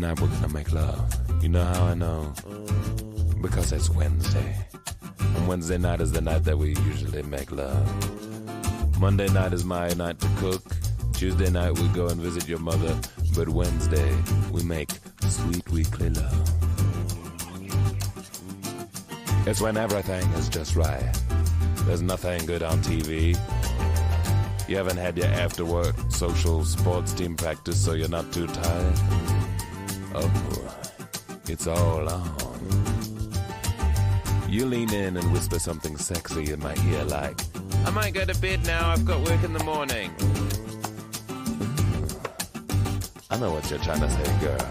tonight we're gonna make love. You know how I know? Because it's Wednesday. And Wednesday night is the night that we usually make love. Monday night is my night to cook. Tuesday night we go and visit your mother. But Wednesday we make sweet weekly love. It's when everything is just right. There's nothing good on TV. You haven't had your after-work social sports team practice, so you're not too tired. Oh, it's all on. You lean in and whisper something sexy in my ear like, I might go to bed now, I've got work in the morning. I know what you're trying to say, girl.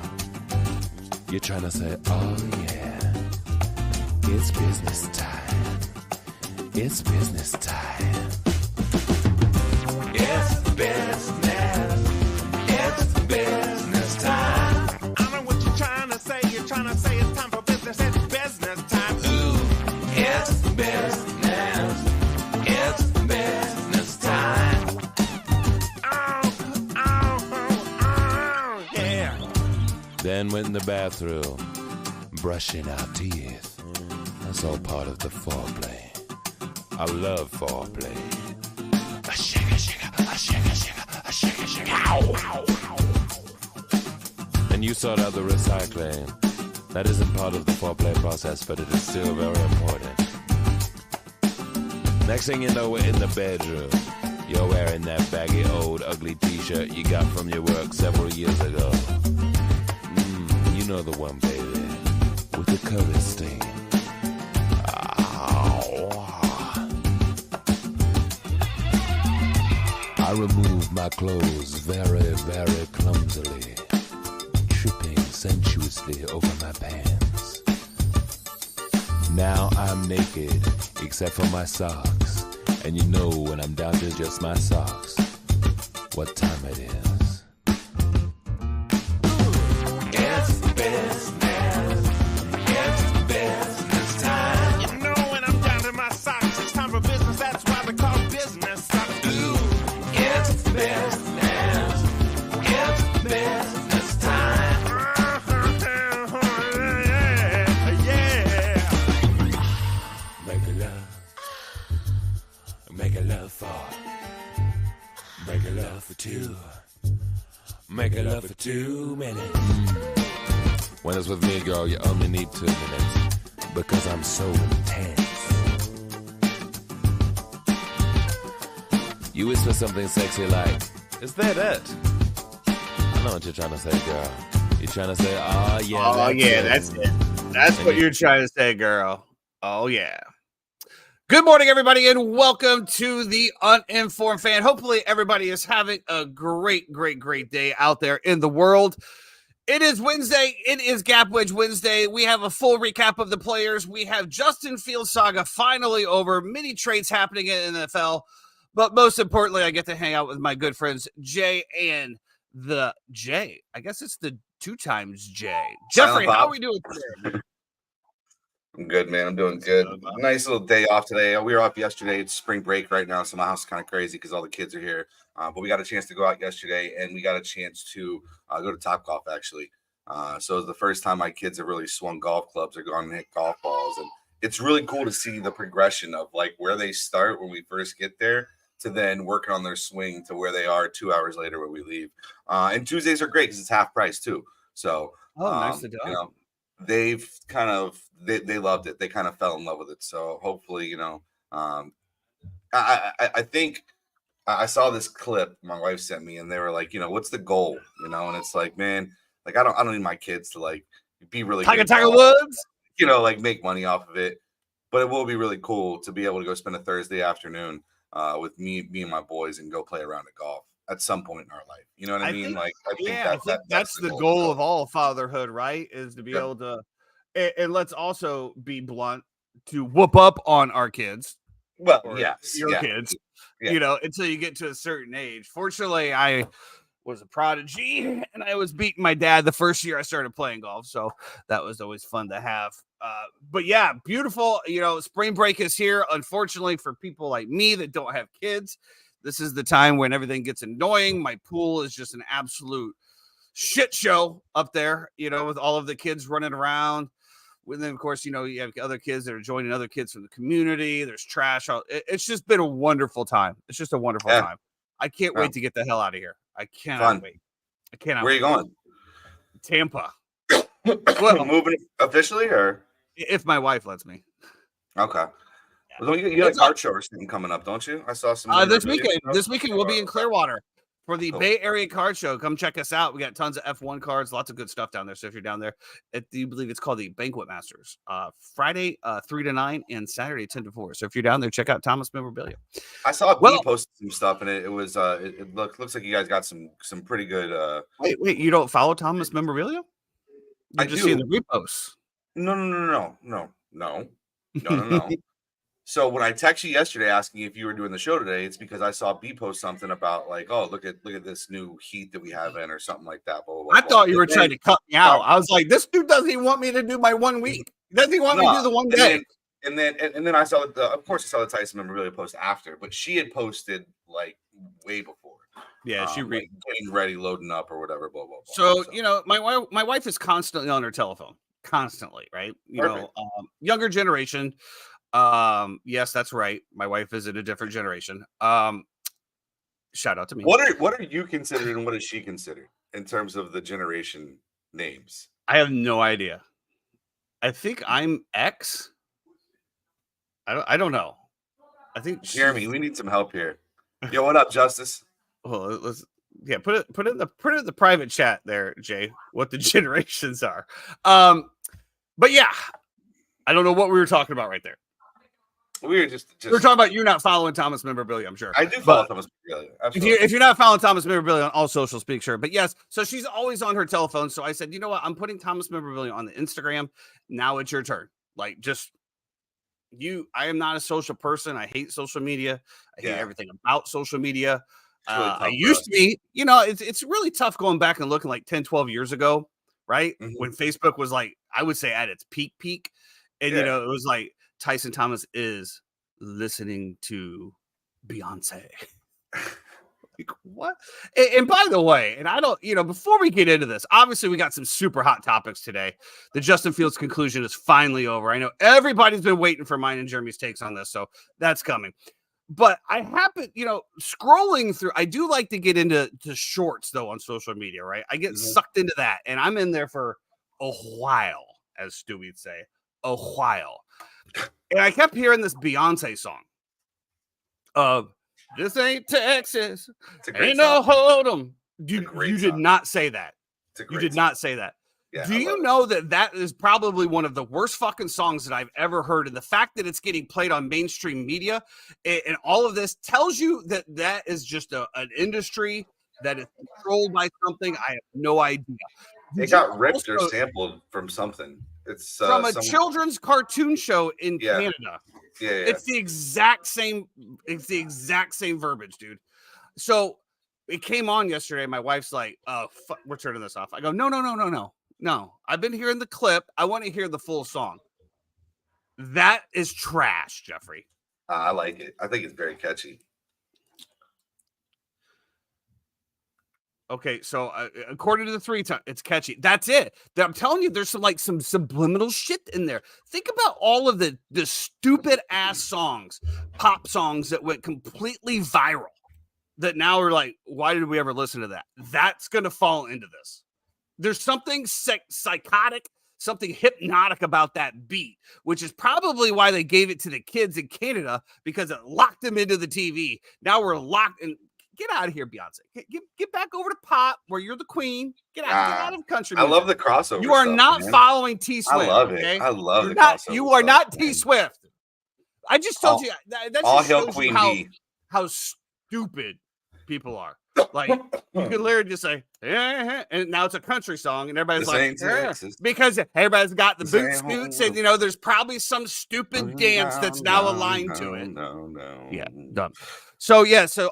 You're trying to say, oh yeah, it's business time. It's business time. It's business. It's business time. I know what you're trying to say. You're trying to say it's time for business. It's business time. Ooh, it's business. It's business time. Oh, yeah. Then went in the bathroom, brushing our teeth. That's all part of the foreplay. I love foreplay. A shake, a shake, a shake, a shake, a shake, a shake. Ow, ow. And you sort out the recycling. That isn't part of the foreplay process, but it is still very important. Next thing you know, we're in the bedroom. You're wearing that baggy old ugly t-shirt you got from your work several years ago. You know the one, baby, with the color stain. I remove my clothes very, very clumsily, tripping sensuously over my pants. Now I'm naked, except for my socks. And you know when I'm down to just my socks, what time it is. It's business. It's business time. You know when I'm down to my socks, it's time for business. That's why they call business. It's business. It's business time. Yeah. Make a love. Make a love for. Make a love for two. Make a love for 2 minutes. When it's with me, girl, you only need 2 minutes. Because I'm so intense. You whisper something sexy like, is that it? I know what you're trying to say, girl. You're trying to say, oh, yeah. Oh, yeah, that's it. That's what you're trying to say, girl. Oh, yeah. Good morning, everybody, and welcome to the Uninformed Fan. Hopefully, everybody is having a great, great, great day out there in the world. It is Wednesday. It is Gap Wedge Wednesday. We have a full recap of the players. We have Justin Fields saga finally over. Many trades happening in the NFL. But most importantly, I get to hang out with my good friends, Jay and the J. I guess it's the 2 times J. Jeffrey, how are we doing today? I'm good, man. I'm doing good. Nice little day off today. We were off yesterday. It's spring break right now, so my house is kind of crazy because all the kids are here. But we got a chance to go out yesterday, and we got a chance to go to Topgolf, actually. So it was the first time my kids have really swung golf clubs or gone and hit golf balls. And it's really cool to see the progression of, like, where they start when we first get there to then working on their swing to where they are 2 hours later when we leave. And Tuesdays are great because it's half price, too. So, nice to you know, they've kind of they loved it. They kind of fell in love with it. So hopefully, you know, I think I saw this clip my wife sent me, and they were like, you know, what's the goal? You know, and it's like, man, like I don't need my kids to like be really Tiger Woods, you know, like make money off of it. But it will be really cool to be able to go spend a Thursday afternoon with me and my boys and go play around at golf at some point in our life. You know what I mean? I think that's the goal of all fatherhood, right? Is to be able to, and let's also be blunt, to whoop up on our kids. Well, yes, your kids, you know, until you get to a certain age. Fortunately, I was a prodigy and I was beating my dad the first year I started playing golf. So that was always fun to have. But yeah, beautiful. You know, spring break is here. Unfortunately, for people like me that don't have kids, this is the time when everything gets annoying. My pool is just an absolute shit show up there, with all of the kids running around. And then, of course, you have other kids that are joining other kids from the community. There's trash. It's just been a wonderful time. It's just a wonderful time. I can't wait to get the hell out of here. I cannot wait. I cannot. Where are you going? Tampa. Well, moving officially, or if my wife lets me. Okay. Well, you got a car show or something coming up, don't you? I saw some. This weekend we'll be in Clearwater for the Bay Area Card Show. Come check us out. We got tons of F1 cards, lots of good stuff down there. So if you're down there, you believe it's called the Banquet Masters. Friday 3 to 9 and Saturday 10 to 4. So if you're down there, check out Thomas Memorabilia. I saw B posted some stuff, and it was it looks like you guys got some pretty good. Wait, you don't follow Thomas Memorabilia? You're just seeing the reposts. No. So when I texted you yesterday asking if you were doing the show today, it's because I saw B post something about like, oh, look at this new heat that we have in or something like that. Blah, blah, blah, I thought you were trying to cut me out. I was like, this dude doesn't even want me to do my 1 week. He doesn't even want me to do the one day. And then I saw of course I saw the Tyson Memorabilia post after, but she had posted like way before. Yeah, she getting ready, loading up or whatever. Blah blah blah. So my wife is constantly on her telephone, constantly, right? Younger generation. Yes, that's right. My wife is in a different generation. Shout out to me. What are you considered and what is she considered in terms of the generation names? I have no idea. I think I'm X. I don't know. I think Jeremy, we need some help here. Yo, what up, Justice? Well, let's put it in the private chat there, Jay. What the generations are. But yeah, I don't know what we were talking about right there. We were just we were talking about you not following Thomas Memorabilia, I'm sure. I do follow Thomas Memorabilia. If you're not following Thomas Memorabilia on all social, speak sure. But yes, so she's always on her telephone. So I said, you know what? I'm putting Thomas Memorabilia on the Instagram. Now it's your turn. Like, just I am not a social person. I hate social media. I hate everything about social media. Really I used to be, it's really tough going back and looking like 10, 12 years ago, right? Mm-hmm. When Facebook was like, I would say at its peak. And, it was like, Tyson Thomas is listening to Beyonce. Like, what? And by the way, and I don't, before we get into this, obviously we got some super hot topics today. The Justin Fields conclusion is finally over. I know everybody's been waiting for mine and Jeremy's takes on this, so that's coming. But I happen, scrolling through, I do like to get into shorts, though, on social media, right? I get sucked into that, and I'm in there for a while, as Stewie'd say, a while. And I kept hearing this Beyonce song of "This ain't Texas, ain't no hold 'em." You did not say that. You did not say that. Yeah, do you know that is probably one of the worst fucking songs that I've ever heard? And the fact that it's getting played on mainstream media and all of this tells you that is just an industry that is controlled by something. I have no idea. It got ripped or sampled from something. It's from a children's cartoon show in Canada. Yeah. It's the exact same. It's the exact same verbiage, dude. So it came on yesterday. My wife's like, "Oh, fuck, we're turning this off." I go, No. I've been hearing the clip. I want to hear the full song. That is trash, Jeffrey. I like it. I think it's very catchy. Okay, so according to the 3 times, it's catchy. That's it. I'm telling you, there's some subliminal shit in there. Think about all of the stupid ass songs, pop songs that went completely viral. That now we're like, why did we ever listen to that? That's gonna fall into this. There's something psychotic, something hypnotic about that beat, which is probably why they gave it to the kids in Canada, because it locked them into the TV. Now we're locked in. Get out of here, Beyonce. Get back over to pop, where you're the queen. Get out of country music. I love the crossover. You are not following T Swift. I love it. Okay? I love the crossover. You are not T Swift. I just told you. That all just hail shows Queen you B. how stupid people are. Like, you can literally just say, and now it's a country song, and everybody's like, because everybody's got the boot scoots, and there's probably some stupid dance that's now aligned to it. No. Yeah, dumb. So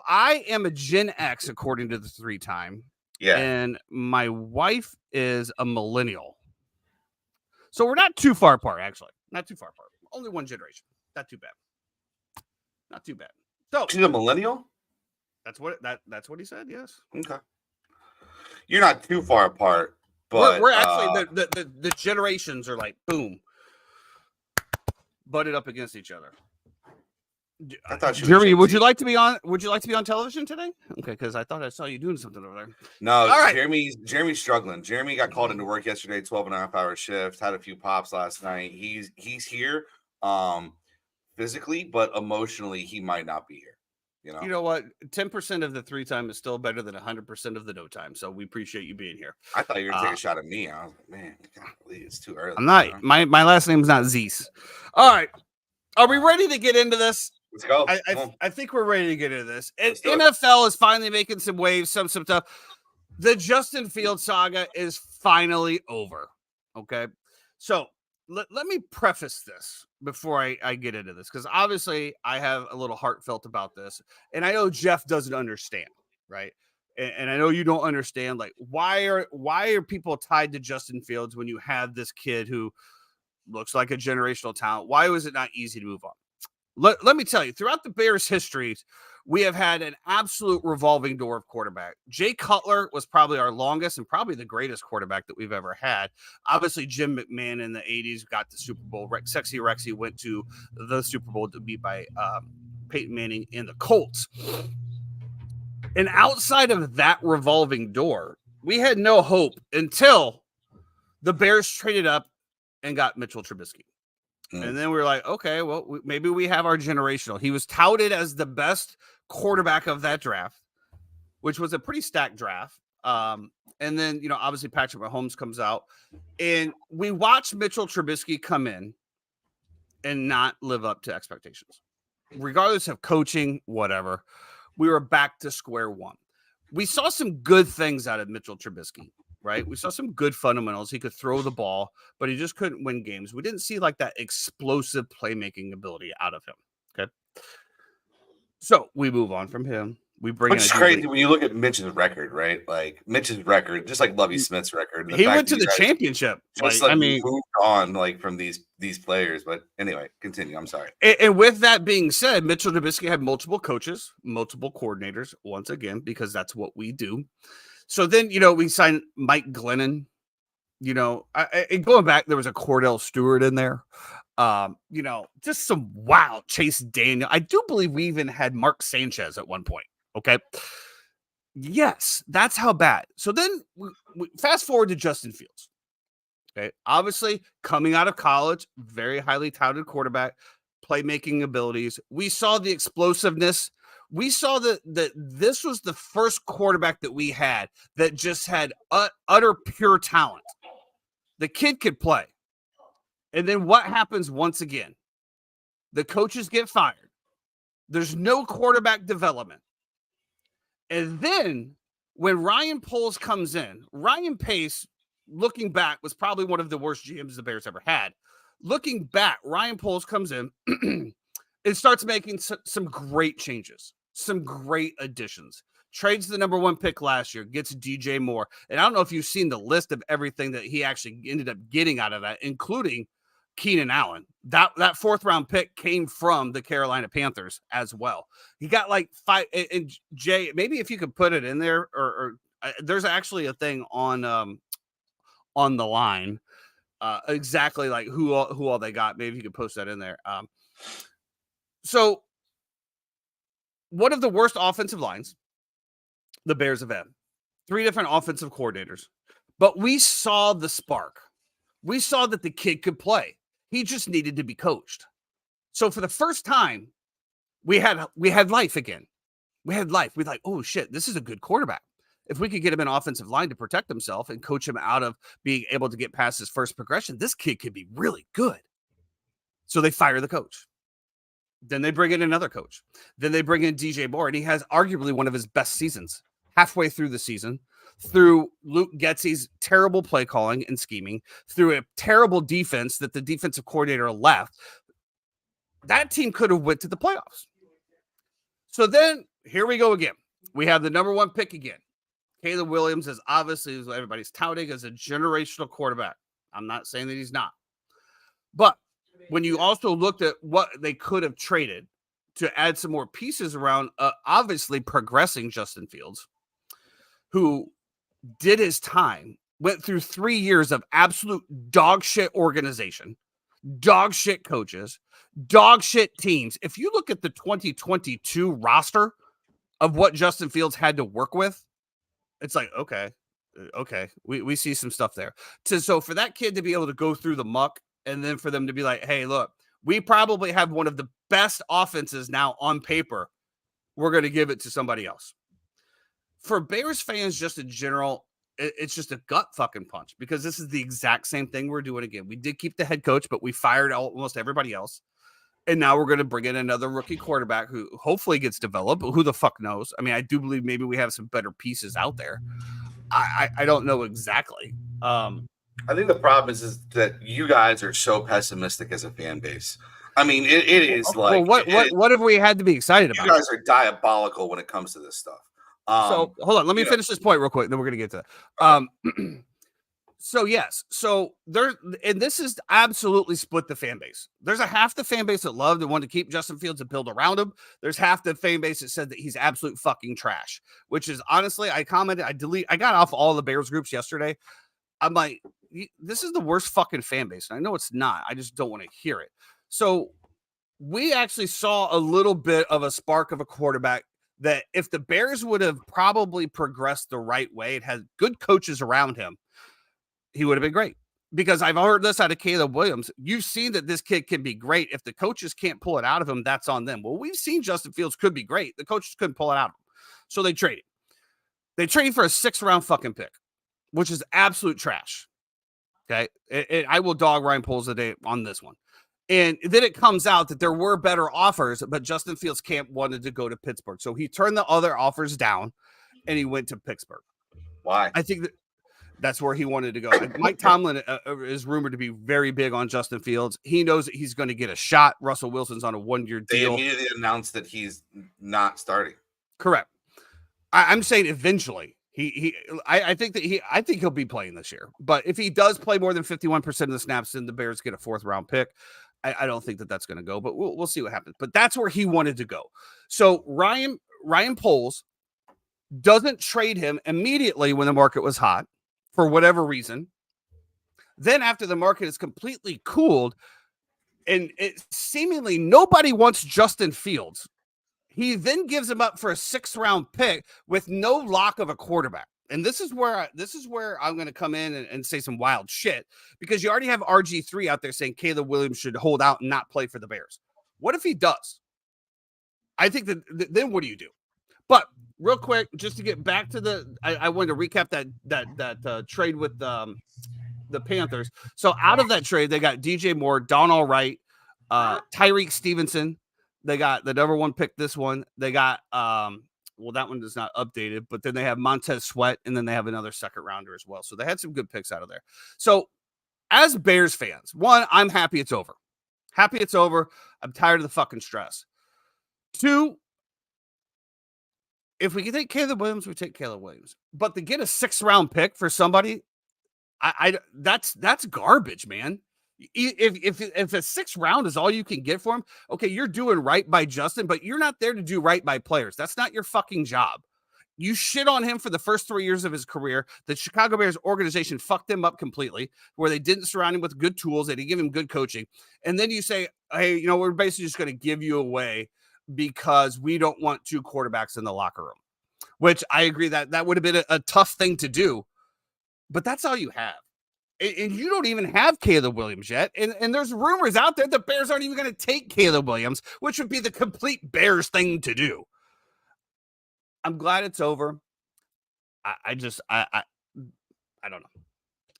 I am a Gen X according to the 3 time. Yeah. And my wife is a millennial. So we're not too far apart, actually. Not too far apart. Only one generation. Not too bad. Not too bad. So she's a millennial? That's what he said, yes. Okay. You're not too far apart, but we're actually the generations are like boom, butted up against each other. I thought Jeremy, would you like to be on television today? Okay, because I thought I saw you doing something over there. No, all right. Jeremy's struggling. Jeremy got called into work yesterday, 12.5-hour shift, had a few pops last night. He's here physically, but emotionally he might not be here. You know what? 10% of the 3 time is still better than 100% of the no time. So we appreciate you being here. I thought you were gonna take a shot at me. I was like, man, I can't believe it's too early. I'm not. My last name's not Zeus. All right. Are we ready to get into this? Let's go. I think we're ready to get into this. NFL is finally making some waves, some stuff. The Justin Fields saga is finally over. Okay. So let me preface this before I get into this, because obviously I have a little heartfelt about this. And I know Jeff doesn't understand, right? And I know you don't understand, like, why are people tied to Justin Fields when you have this kid who looks like a generational talent? Why was it not easy to move on? Let me tell you, throughout the Bears' history, we have had an absolute revolving door of quarterback. Jay Cutler was probably our longest and probably the greatest quarterback that we've ever had. Obviously, Jim McMahon in the 80s got the Super Bowl. Sexy Rexy went to the Super Bowl to beat by Peyton Manning and the Colts. And outside of that revolving door, we had no hope until the Bears traded up and got Mitchell Trubisky. And then we were like, okay, well, maybe we have our generational. He was touted as the best quarterback of that draft, which was a pretty stacked draft. And then, obviously Patrick Mahomes comes out, and we watched Mitchell Trubisky come in and not live up to expectations. Regardless of coaching, whatever, we were back to square one. We saw some good things out of Mitchell Trubisky. Right. We saw some good fundamentals. He could throw the ball, but he just couldn't win games. We didn't see like that explosive playmaking ability out of him. Okay. So we move on from him. We bring in. Which is crazy when you look at Mitch's record, right? Like Mitch's record, just like Lovie Smith's record. He went to the championship. Just moved on like from these players. But anyway, continue. I'm sorry. And with that being said, Mitchell Trubisky had multiple coaches, multiple coordinators, once again, because that's what we do. So then, we signed Mike Glennon, and going back, there was a Cordell Stewart in there. Just some Chase Daniel. I do believe we even had Mark Sanchez at one point. Okay. Yes, that's how bad. So then we fast forward to Justin Fields. Okay. Obviously, coming out of college, very highly touted quarterback, playmaking abilities. We saw the explosiveness. We saw that this was the first quarterback that we had that just had utter pure talent. The kid could play. And then what happens once again? The coaches get fired. There's no quarterback development. And then when Ryan Poles comes in, Ryan Pace, looking back, was probably one of the worst GMs the Bears ever had. Looking back, Ryan Poles comes in and starts making some great changes. Some great additions. Trades the number 1 pick last year, gets DJ Moore. And I don't know if you've seen the list of everything that he actually ended up getting out of that, including Keenan Allen. That 4th round pick came from the Carolina Panthers as well. He got like 5. And Jay, maybe if you could put it in there, or there's actually a thing on the line, exactly like who all they got. Maybe you could post that in there. So one of the worst offensive lines the Bears have had. 3 different offensive coordinators. But we saw the spark. We saw that the kid could play. He just needed to be coached. So for the first time, we had life again. We had life. We're like, oh shit, this is a good quarterback. If we could get him an offensive line to protect himself and coach him out of being able to get past his first progression, this kid could be really good. So they fire the coach. Then they bring in another coach. Then they bring in DJ Moore, and he has arguably one of his best seasons halfway through the season, through Luke Getsy's terrible play calling and scheming, through a terrible defense that the defensive coordinator left. That team could have went to the playoffs. So then here we go again. We have the number 1 pick again. Caleb Williams is obviously what everybody's touting as a generational quarterback. I'm not saying that he's not. But when you also looked at what they could have traded to add some more pieces around, obviously progressing Justin Fields, who did his time, went through 3 years of absolute dog shit organization, dog shit coaches, dog shit teams. If you look at the 2022 roster of what Justin Fields had to work with, it's like, okay, we see some stuff there. So for that kid to be able to go through the muck and then for them to be like, hey, look, we probably have one of the best offenses now on paper. We're going to give it to somebody else. For Bears fans, just in general, it's just a gut fucking punch because this is the exact same thing we're doing again. We did keep the head coach, but we fired almost everybody else. And now we're going to bring in another rookie quarterback who hopefully gets developed, but who the fuck knows? I mean, I do believe maybe we have some better pieces out there. I don't know exactly. I think the problem is that you guys are so pessimistic as a fan base. I mean, it is like what have we had to be excited about? You guys are diabolical when it comes to this stuff. So hold on, let me finish this point real quick, then we're gonna get to that. So yes, so there, and this is absolutely split the fan base. There's a half the fan base that loved and wanted to keep Justin Fields and build around him. There's half the fan base that said that he's absolute fucking trash, which is honestly, I commented, I got off all the Bears groups yesterday. I'm like, this is the worst fucking fan base. And I know it's not. I just don't want to hear it. So we actually saw a little bit of a spark of a quarterback that if the Bears would have probably progressed the right way, it had good coaches around him, he would have been great. Because I've heard this out of Caleb Williams. You've seen that this kid can be great. If the coaches can't pull it out of him, that's on them. Well, we've seen Justin Fields could be great. The coaches couldn't pull it out of him. So they traded. They traded for a 6th-round fucking pick, which is absolute trash. Okay. I will dog Ryan Poles today on this one. And then it comes out that there were better offers, but Justin Fields' camp wanted to go to Pittsburgh. So he turned the other offers down and he went to Pittsburgh. Why? I think that's where he wanted to go. Mike Tomlin is rumored to be very big on Justin Fields. He knows that he's going to get a shot. Russell Wilson's on a 1-year deal. They immediately announced that he's not starting. Correct. I'm saying eventually. I think he'll be playing this year. But if he does play more than 51% of the snaps, then the Bears get a 4th-round pick. I don't think that that's going to go, but we'll see what happens. But that's where he wanted to go. So Ryan Poles doesn't trade him immediately when the market was hot for whatever reason. Then after the market is completely cooled and it seemingly nobody wants Justin Fields, he then gives him up for a 6th-round pick with no lock of a quarterback. And this is where I'm going to come in and say some wild shit, because you already have RG3 out there saying Caleb Williams should hold out and not play for the Bears. What if he does? I think that then what do you do? But real quick, just to get back to I wanted to recap that trade with the Panthers. So out of that trade, they got DJ Moore, Donald Wright, Tyreek Stevenson. They got the number 1 pick. This one they got. Well, that one is not updated, but then they have Montez Sweat, and then they have another 2nd-rounder as well. So they had some good picks out of there. So as Bears fans, one, I'm happy it's over. Happy it's over. I'm tired of the fucking stress. 2, if we can take Caleb Williams, we take Caleb Williams. But to get a 6th-round pick for somebody, that's garbage, man. If a 6th round is all you can get for him, okay, you're doing right by Justin, but you're not there to do right by players. That's not your fucking job. You shit on him for the first 3 years of his career. The Chicago Bears organization fucked him up completely, where they didn't surround him with good tools. They didn't give him good coaching. And then you say, hey, we're basically just going to give you away because we don't want 2 quarterbacks in the locker room, which I agree that would have been a tough thing to do, but that's all you have. And you don't even have Caleb Williams yet. And there's rumors out there the Bears aren't even going to take Caleb Williams, which would be the complete Bears thing to do. I'm glad it's over. I don't know.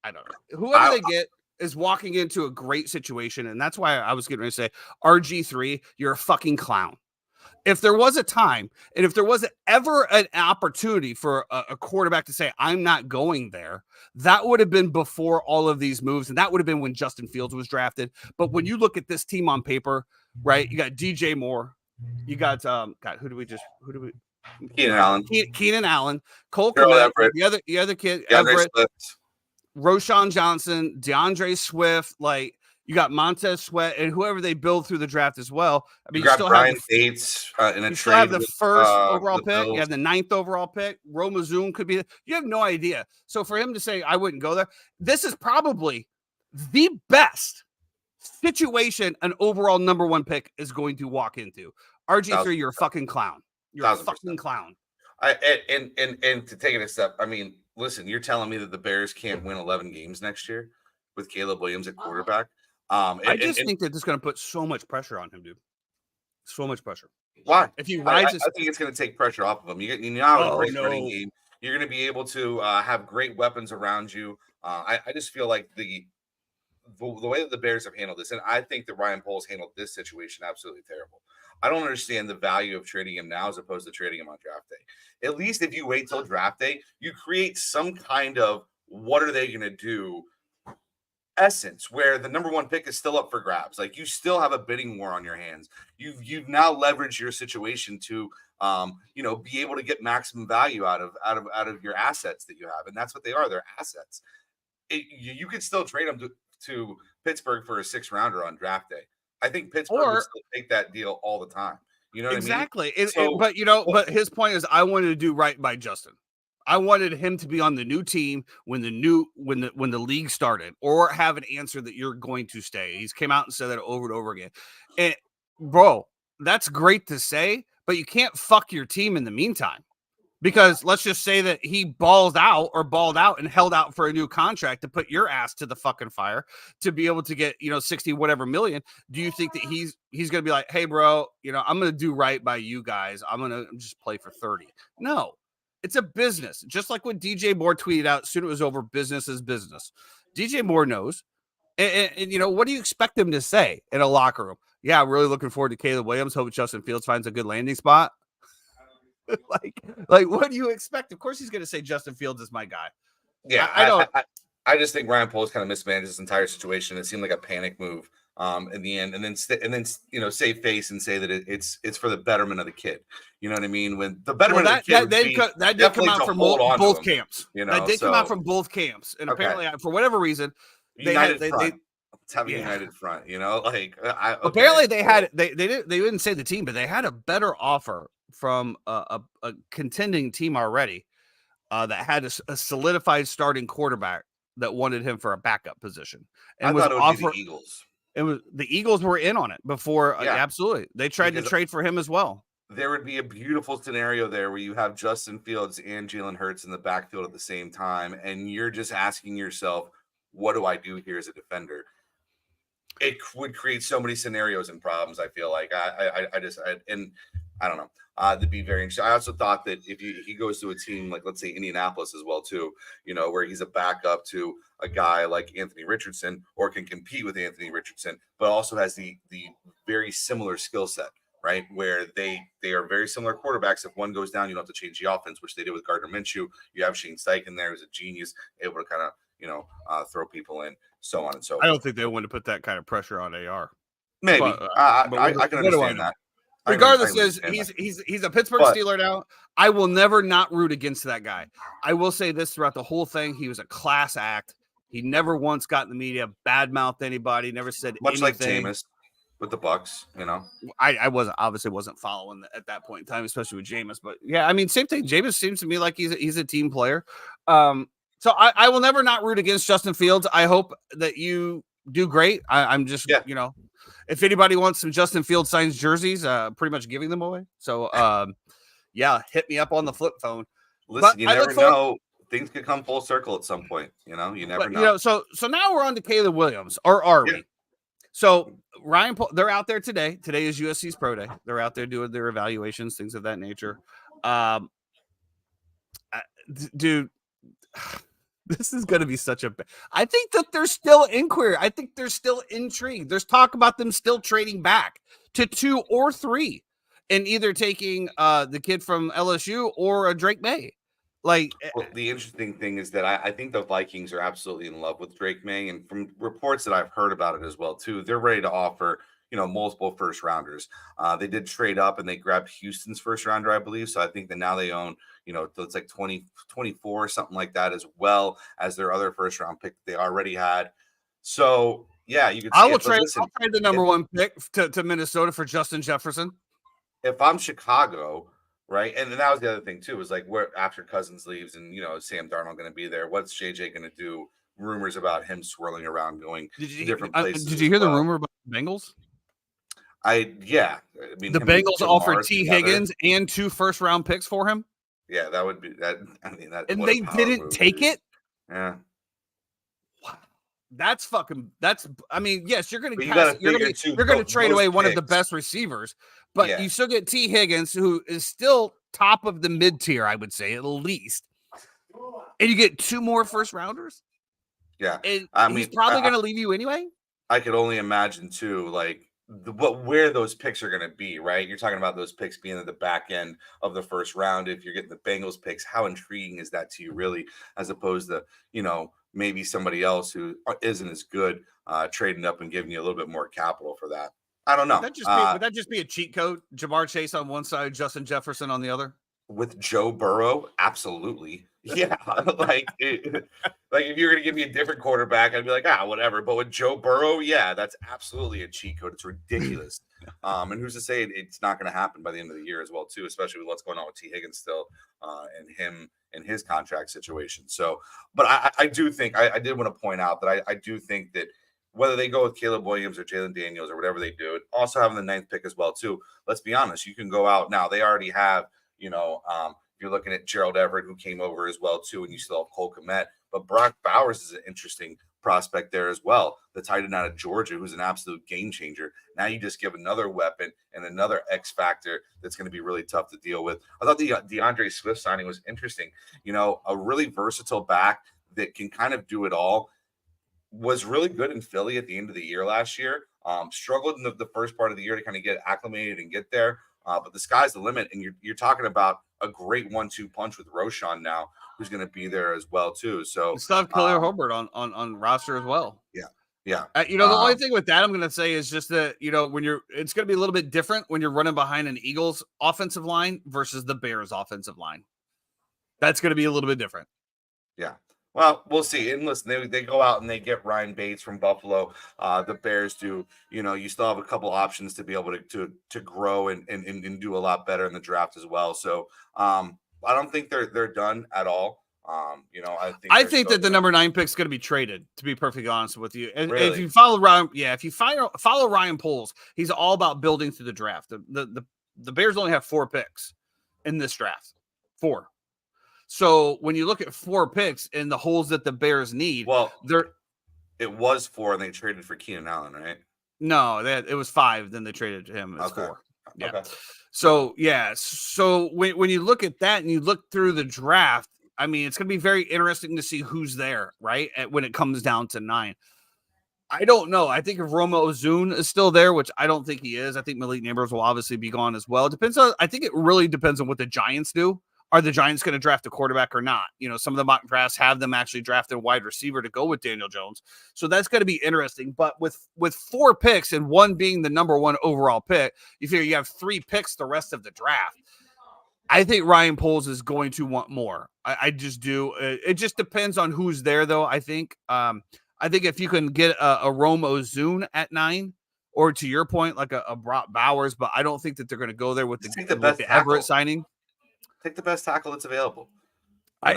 I don't know. Whoever they get is walking into a great situation. And that's why I was getting ready to say, RG3, you're a fucking clown. If there was a time, and if there was ever an opportunity for a quarterback to say, I'm not going there, that would have been before all of these moves. And that would have been when Justin Fields was drafted. But when you look at this team on paper, right, you got DJ Moore, you got, Keenan Allen, Cole Kmet, the other kid, Everett, Roshan Johnson, DeAndre Swift, like, You got Montez Sweat and whoever they build through the draft as well. I mean, you got Brian Bates in a trade. Still have the with, first overall the pick. Bills. You have the 9th overall pick. Roma Zoom could be. You have no idea. So for him to say I wouldn't go there, this is probably the best situation an overall number 1 pick is going to walk into. RG3, you're a fucking clown. You're a fucking clown. And to take it a step, I mean, listen, you're telling me that the Bears can't win 11 games next year with Caleb Williams at quarterback? I just think that this is going to put so much pressure on him, dude. So much pressure. Why? If he rises, I think it's going to take pressure off of him. You now have a great running game. You're going to be able to have great weapons around you. I just feel like the way that the Bears have handled this, and I think that Ryan Poles handled this situation absolutely terrible. I don't understand the value of trading him now as opposed to trading him on draft day. At least if you wait till draft day, you create some kind of what are they going to do essence where the number 1 pick is still up for grabs. Like you still have a bidding war on your hands. You've now leveraged your situation to be able to get maximum value out of your assets that you have, and that's what they are. They're assets. You could still trade them to Pittsburgh for a 6th rounder on draft day. I think Pittsburgh would still take that deal all the time. You know what exactly. I mean? But his point is, I wanted to do right by Justin. I wanted him to be on the new team when the league started, or have an answer that you're going to stay. He's came out and said that over and over again. And bro, that's great to say, but you can't fuck your team in the meantime. Because let's just say that he balled out and held out for a new contract to put your ass to the fucking fire to be able to get, 60 whatever million. Do you think that he's going to be like, hey, bro, I'm going to do right by you guys. I'm going to just play for 30. No, it's a business. Just like when DJ Moore tweeted out, as soon as it was over, business is business. DJ Moore knows. And what do you expect him to say in a locker room? Yeah, I'm really looking forward to Caleb Williams. Hope Justin Fields finds a good landing spot. like what do you expect? Of course he's going to say Justin Fields is my guy. Yeah, I just think Ryan Poles kind of mismanaged this entire situation. It seemed like a panic move in the end, and then save face and say that it's for the betterment of the kid. You know what I mean? When the betterment of the kid that did come out from both camps. That did come out from both camps, and apparently for whatever reason Let's have a united front. Apparently they didn't say the team, but they had a better offer from a contending team already that had a solidified starting quarterback that wanted him for a backup position. And I thought it would be the Eagles. It was the Eagles were in on it before. Absolutely, they tried to trade for him as well. There would be a beautiful scenario there where you have Justin Fields and Jalen Hurts in the backfield at the same time, and you're just asking yourself, "What do I do here as a defender?" It would create so many scenarios and problems. I feel like I don't know. To be very interesting. I also thought that if he goes to a team like, let's say, Indianapolis as well too, where he's a backup to a guy like Anthony Richardson, or can compete with Anthony Richardson, but also has the very similar skill set, right? Where they are very similar quarterbacks. If one goes down, you don't have to change the offense, which they did with Gardner Minshew. You have Shane Steichen there, who's a genius, able to kind of throw people in, so on and so forth. I don't think they want to put that kind of pressure on AR. Maybe. I can understand that. Regardless, he's a Pittsburgh Steeler now. I will never not root against that guy. I will say this throughout the whole thing: he was a class act. He never once got in the media, badmouthed anybody, never said much anything. Like Jameis with the Bucks. I wasn't following at that point in time, especially with Jameis. But yeah, I mean, same thing. Jameis seems to me like he's a team player. So I will never not root against Justin Fields. I hope that you do great. I'm just if anybody wants some Justin Fields signs jerseys, pretty much giving them away. So, hit me up on the flip phone. Listen, you never know. Things could come full circle at some point. You never know. So now we're on to Caleb Williams, or are we? So Ryan Poles, they're out there today. Today is USC's pro day. They're out there doing their evaluations, things of that nature. Dude. This is going to be such a. I think that there's still inquiry. I think there's still intrigue. There's talk about them still trading back to 2 or 3, and either taking the kid from LSU or a Drake May. The interesting thing is that I think the Vikings are absolutely in love with Drake May, and from reports that I've heard about it as well too, they're ready to offer multiple first rounders. They did trade up and they grabbed Houston's first rounder, I believe. So I think that now they own, it's like 24 or something like that, as well as their other first round pick that they already had. So Yeah, you could I see will it. But trade. listen, I'll trade the number one pick to Minnesota for Justin Jefferson. if I'm Chicago, right, and that was the other thing too, was like where after Cousins leaves and Sam Darnold going to be there, what's JJ going to do? Rumors about him swirling around, going to different places. Did you hear the rumor about the Bengals? I mean, The him and Bengals Jamar offered T. together. Higgins and 2 first-round picks for him. Yeah, that would be that. I mean, that And what a they power didn't move, take dude. it. Yeah, That's fucking. That's. I mean, yes, you're going But to you gotta pass. You're figure, going too, to trade those away one of the picks- best receivers, but Yeah. you still get T. Higgins, who is still top of the mid tier, I would say, at least. And you get 2 more first rounders. Yeah, And I he's mean, probably going to leave you anyway. I could only imagine too, like where those picks are going to be, right? You're talking about those picks being at the back end of the first round. If you're getting the Bengals picks, how intriguing is that to you, really, as opposed to maybe somebody else who isn't as good trading up and giving you a little bit more capital for that. I don't know. Would that just be a cheat code? Jamar Chase on one side, Justin Jefferson on the other. With Joe Burrow, absolutely. Yeah, like if you're gonna give me a different quarterback, I'd be like, whatever. But with Joe Burrow, yeah, that's absolutely a cheat code. It's ridiculous. And who's to say it's not going to happen by the end of the year as well, too, especially with what's going on with T. Higgins still and him and his contract situation. So, but I do think I did want to point out that I do think that whether they go with Caleb Williams or Jalen Daniels or whatever they do, also having the 9th pick as well, too. Let's be honest, you can go out now. They already have. You're looking at Gerald Everett, who came over as well, too, and you still have Cole Kmet. But Brock Bowers is an interesting prospect there as well. The tight end out of Georgia, who's an absolute game changer. Now you just give another weapon and another X factor that's going to be really tough to deal with. I thought the DeAndre Swift signing was interesting. A really versatile back that can kind of do it all. Was really good in Philly at the end of the year last year. Struggled in the first part of the year to kind of get acclimated and get there. But the sky's the limit, and you're talking about a great 1-2 punch with Roshan now, who's going to be there as well too. So still have Khalil Herbert on roster as well. Yeah. The only thing with that I'm going to say is just that it's going to be a little bit different when you're running behind an Eagles offensive line versus the Bears offensive line. That's going to be a little bit different. Yeah. Well, we'll see. And listen, they go out and they get Ryan Bates from Buffalo. The Bears do. You still have a couple options to be able to grow and do a lot better in the draft as well. So I don't think they're done at all. I think that the number 9 pick is going to be traded. To be perfectly honest with you, and really? if you follow follow Ryan Poles, he's all about building through the draft. The Bears only have 4 picks in this draft. 4. So when you look at 4 picks and the holes that the Bears need, it was 4 and they traded for Keenan Allen, right? No, it was 5. Then they traded him as 4. Yeah. Okay. So So when you look at that and you look through the draft, I mean, it's going to be very interesting to see who's there, right? When it comes down to 9. I don't know. I think if Roma Ozune is still there, which I don't think he is, I think Malik Neighbors will obviously be gone as well. I think it really depends on what the Giants do. Are the Giants going to draft a quarterback or not? Some of the mock drafts have them actually draft a wide receiver to go with Daniel Jones. So that's going to be interesting. But with 4 picks and 1 being the number 1 overall pick, you figure you have 3 picks the rest of the draft. I think Ryan Poles is going to want more. I just do. It just depends on who's there, though. I think if you can get a Rome Ozune at 9, or to your point, like a Brock Bowers, but I don't think that they're going to go there with the Everett signing. Take the best tackle that's available. I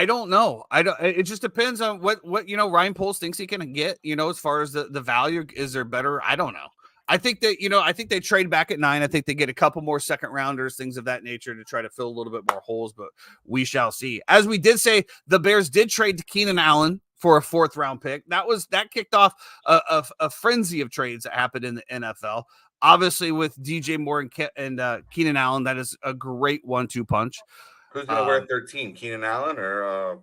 don't know. It just depends on what Ryan Poles thinks he can get. As far as the value, is there better? I don't know. I think that they trade back at 9. I think they get a couple more second rounders, things of that nature, to try to fill a little bit more holes. But we shall see. As we did say, the Bears did trade to Keenan Allen for a 4th round pick. That kicked off a frenzy of trades that happened in the NFL. Obviously, with DJ Moore and Keenan Allen, that is a great 1-2 punch. Who's going to wear 13, Keenan Allen or?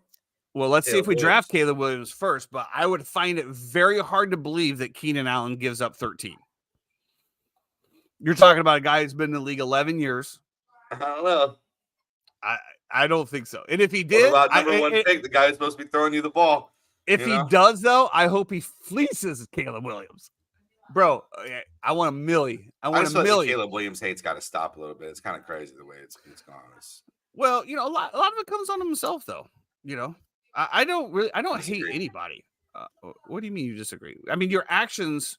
Well, let's see if we draft Caleb Williams first. But I would find it very hard to believe that Keenan Allen gives up 13. You're talking about a guy who's been in the league 11 years. I don't know. I don't think so. And if he did, what about number 1 pick, the guy who's supposed to be throwing you the ball? If he does, though, I hope he fleeces Caleb Williams. Bro, I want a milli. I want a milli. Caleb Williams hate's got to stop a little bit. It's kind of crazy the way it's gone. Well, a lot of it comes on himself, though. I don't hate anybody. What do you mean you disagree? I mean, your actions,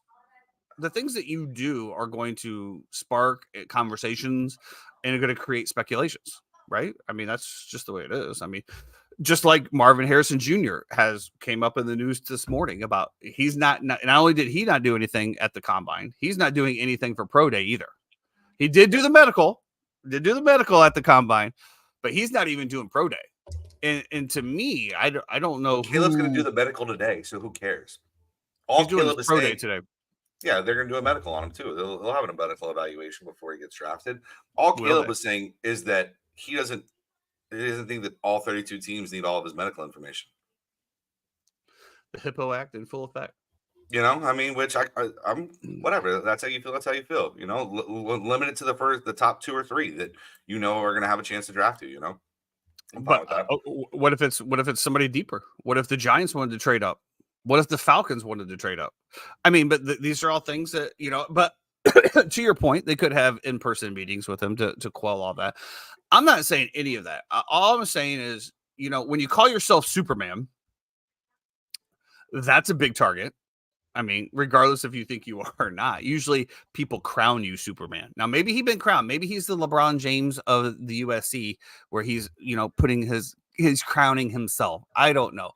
the things that you do are going to spark conversations and are going to create speculations, right? I mean, that's just the way it is. I mean, just like Marvin Harrison Jr. came up in the news this morning about he's not only did he not do anything at the combine, he's not doing anything for pro day either. He did do the medical at the combine, but he's not even doing pro day. And to me, I don't know. Caleb's going to do the medical today, so who cares? All Caleb is pro day today. Yeah, they're going to do a medical on him too. They'll have a medical evaluation before he gets drafted. All Caleb was saying is that he doesn't think that all 32 teams need all of his medical information. The Hippo Act in full effect. You know, I mean, which I'm whatever. That's how you feel. That's how you feel. You know, limit it to the top 2 or 3 that you know are going to have a chance to draft you. You know, but what if it's somebody deeper? What if the Giants wanted to trade up? What if the Falcons wanted to trade up? I mean, but these are all things that, you know, but to your point, they could have in-person meetings with him to quell all that. I'm not saying any of that. All I'm saying is, you know, when you call yourself Superman, that's a big target. I mean, regardless if you think you are or not, usually people crown you Superman. Now, maybe he's been crowned. Maybe he's the LeBron James of the USC where he's, you know, putting his crowning himself. I don't know.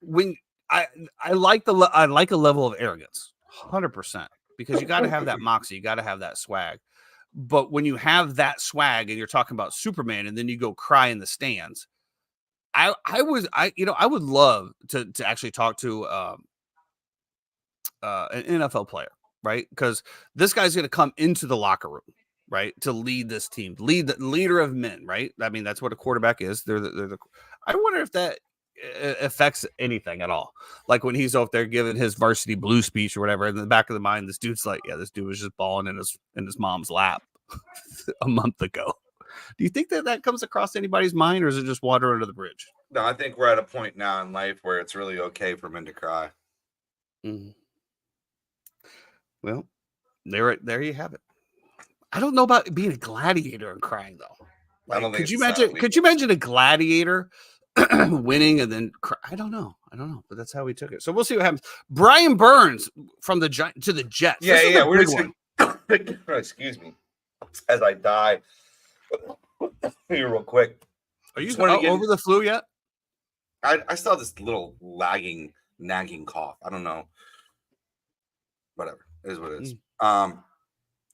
When I like a level of arrogance, 100%, because you got to have that moxie, you got to have that swag. But when you have that swag and you're talking about Superman, and then you go cry in the stands, I would love to actually talk to an NFL player, right? Because this guy's going to come into the locker room, right, to lead this team, lead the leader of men, right? I mean, that's what a quarterback is. They're the. I wonder if that affects anything at all. Like when he's out there giving his varsity blue speech or whatever, in the back of the mind, this dude's like, yeah, this dude was just balling in his mom's lap a month ago. Do you think that comes across anybody's mind, or is it just water under the bridge? No, I think we're at a point now in life where it's really okay for men to cry. Mm-hmm. Well, there you have it. I don't know about being a gladiator and crying though. Like, could you imagine a gladiator winning and then I don't know, but that's how we took it. So we'll see what happens. Brian Burns from the to the Jets. Yeah, we're just excuse me as I die here real quick. Are you over the flu yet? I still have this little nagging cough. I don't know. Whatever, it is what it is.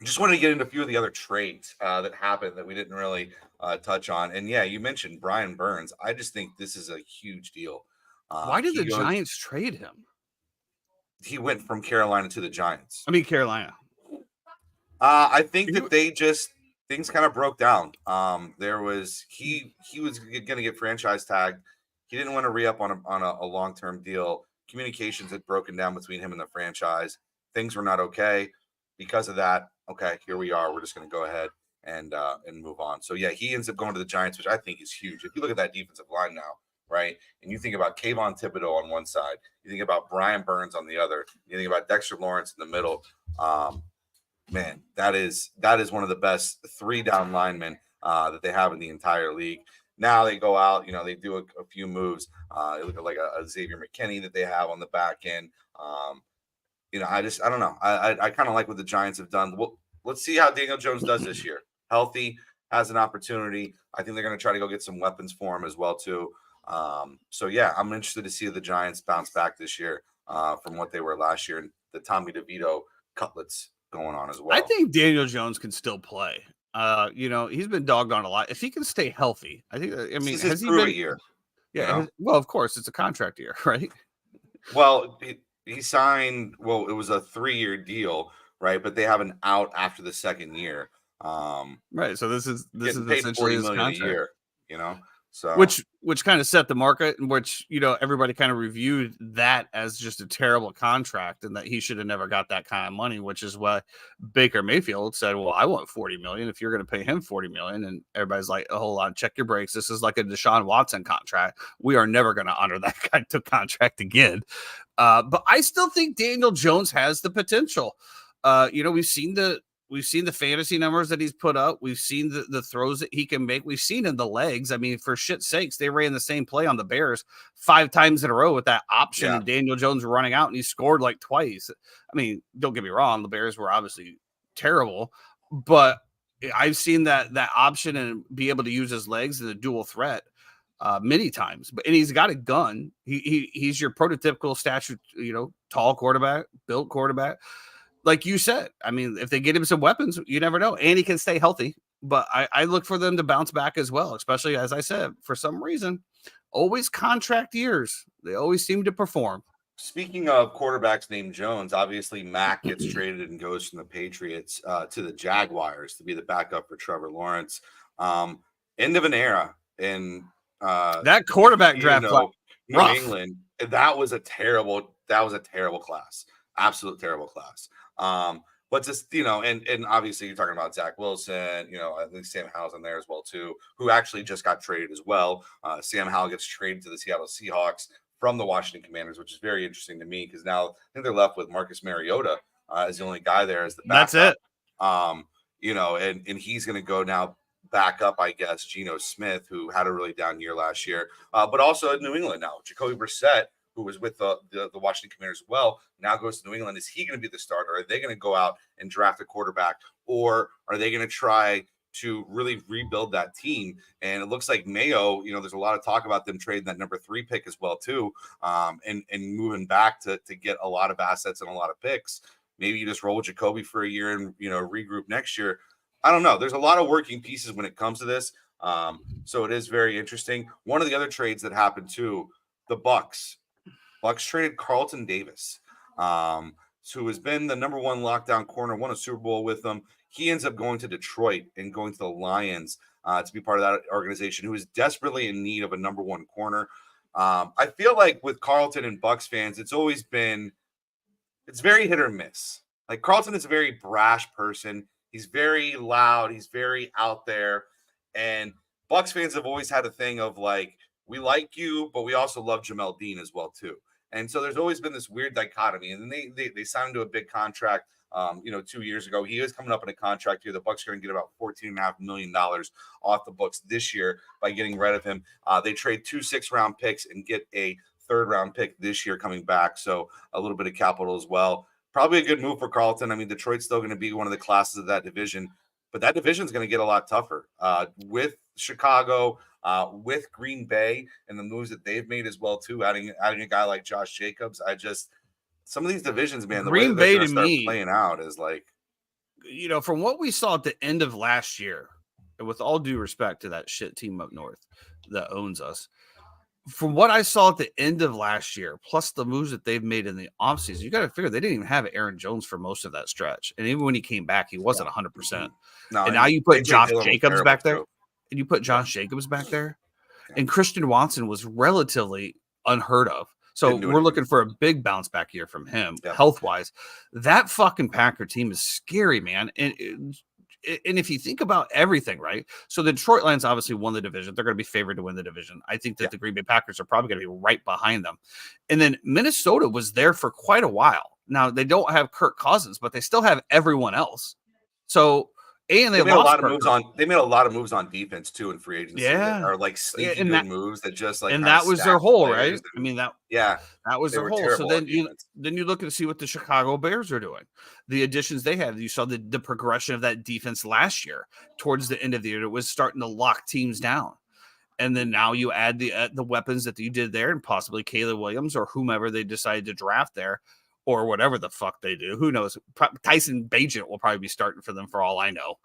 Just wanted to get into a few of the other trades that happened that we didn't really touch on. And yeah, you mentioned Brian Burns. I just think this is a huge deal. Why did the Giants trade him? He went from Carolina to the Giants. I mean, Carolina. I think that things kind of broke down. He was going to get franchise tagged. He didn't want to re-up on a long-term deal. Communications had broken down between him and the franchise. Things were not okay. Because of that, okay, here we are. We're just going to go ahead and move on. So, yeah, he ends up going to the Giants, which I think is huge. If you look at that defensive line now, right, and you think about Kayvon Thibodeau on one side, you think about Brian Burns on the other, you think about Dexter Lawrence in the middle, man, that is one of the best 3-down linemen that they have in the entire league. Now they go out, they do a few moves. They look like a Xavier McKinney that they have on the back end. I don't know. I kind of like what the Giants have done. Well, let's see how Daniel Jones does this year. Healthy, has an opportunity. I think they're going to try to go get some weapons for him as well, too. So, yeah, I'm interested to see the Giants bounce back this year from what they were last year, and the Tommy DeVito cutlets going on as well. I think Daniel Jones can still play. He's been dogged on a lot. If he can stay healthy, has he been a year? Yeah. Well, of course, it's a contract year, right? Well, he signed. Well, it was a 3-year deal, right? But they have an out after the second year. Right. So this is essentially his contract. A year, So which kind of set the market, in which everybody kind of reviewed that as just a terrible contract, and that he should have never got that kind of money. Which is why Baker Mayfield said, "Well, I want $40 million. If you're going to pay him $40 million," and everybody's like, "Oh, hold on, check your brakes. This is like a Deshaun Watson contract. We are never going to honor that kind of contract again." But I still think Daniel Jones has the potential. We've seen we've seen the fantasy numbers that he's put up. We've seen the throws that he can make. We've seen in the legs. I mean, for shit's sakes, they ran the same play on the Bears 5 times in a row with that option and Daniel Jones running out, and he scored like twice. I mean, don't get me wrong, the Bears were obviously terrible, but I've seen that option and be able to use his legs in a dual threat many times. And he's got a gun. He's your prototypical stature, tall quarterback, built quarterback. Like you said, I mean, if they get him some weapons, you never know. And he can stay healthy. But I look for them to bounce back as well, especially, as I said, for some reason, always contract years. They always seem to perform. Speaking of quarterbacks named Jones, obviously Mac gets traded and goes from the Patriots to the Jaguars to be the backup for Trevor Lawrence. End of an era in that quarterback draft, New England. That was a terrible class. Absolute terrible class. But just, and obviously you're talking about Zach Wilson, I think Sam Howell's in there as well too, who actually just got traded as well. Sam Howell gets traded to the Seattle Seahawks from the Washington Commanders, which is very interesting to me because now I think they're left with Marcus Mariota as the only guy there as the backup. That's it. And he's going to go now back up, I guess, Geno Smith, who had a really down year last year, but also at New England now. Jacoby Brissett, who was with the Washington Commanders as well, now goes to New England. Is he going to be the starter? Are they going to go out and draft a quarterback, or are they going to try to really rebuild that team? And it looks like Mayo, there's a lot of talk about them trading that number 3 pick as well too, and moving back to get a lot of assets and a lot of picks. Maybe you just roll with Jacoby for a year and regroup next year. I don't know. There's a lot of working pieces when it comes to this, so it is very interesting. One of the other trades that happened too, the Bucks traded Carlton Davis, who has been the number 1 lockdown corner, won a Super Bowl with them. He ends up going to Detroit and going to the Lions to be part of that organization, who is desperately in need of a number 1 corner. I feel like with Carlton and Bucks fans, it's very hit or miss. Like, Carlton is a very brash person. He's very loud. He's very out there. And Bucks fans have always had a thing of like, we like you, but we also love Jamel Dean as well too. And so there's always been this weird dichotomy. And then they signed him to a big contract, 2 years ago. He is coming up in a contract here. The Bucks are going to get about $14.5 million off the books this year by getting rid of him. They trade 2 6-round picks and get a 3rd-round pick this year coming back. So a little bit of capital as well. Probably a good move for Carlton. I mean, Detroit's still going to be one of the classes of that division, but that division is going to get a lot tougher with Chicago, with Green Bay, and the moves that they've made as well too. Adding a guy like Josh Jacobs, some of these divisions, man, the Green way Bay to start me playing out is like, from what we saw at the end of last year, and with all due respect to that shit team up north that owns us, from what I saw at the end of last year, plus the moves that they've made in the offseason, you got to figure they didn't even have Aaron Jones for most of that stretch. And even when he came back, he wasn't 100%. No, and now you put Josh Jacobs back there. Too. And you put Josh Jacobs back there. And Christian Watson was relatively unheard of. So we're looking for a big bounce back year from him, health-wise. That fucking Packer team is scary, man. And if you think about everything, right? So the Detroit Lions obviously won the division. They're going to be favored to win the division. I think that the Green Bay Packers are probably going to be right behind them. And then Minnesota was there for quite a while. Now, they don't have Kirk Cousins, but they still have everyone else. So, they made a lot of moves on. They made a lot of moves on defense too in free agency. Yeah, that are like sneaky good moves that just like. And that was their hole, right? And, I mean that was their hole. So then you look and see what the Chicago Bears are doing. The additions they had. You saw the progression of that defense last year. Towards the end of the year, it was starting to lock teams down. And then now you add the weapons that you did there, and possibly Caleb Williams or whomever they decided to draft there. Or whatever the fuck they do. Who knows? Tyson Bagent will probably be starting for them for all I know.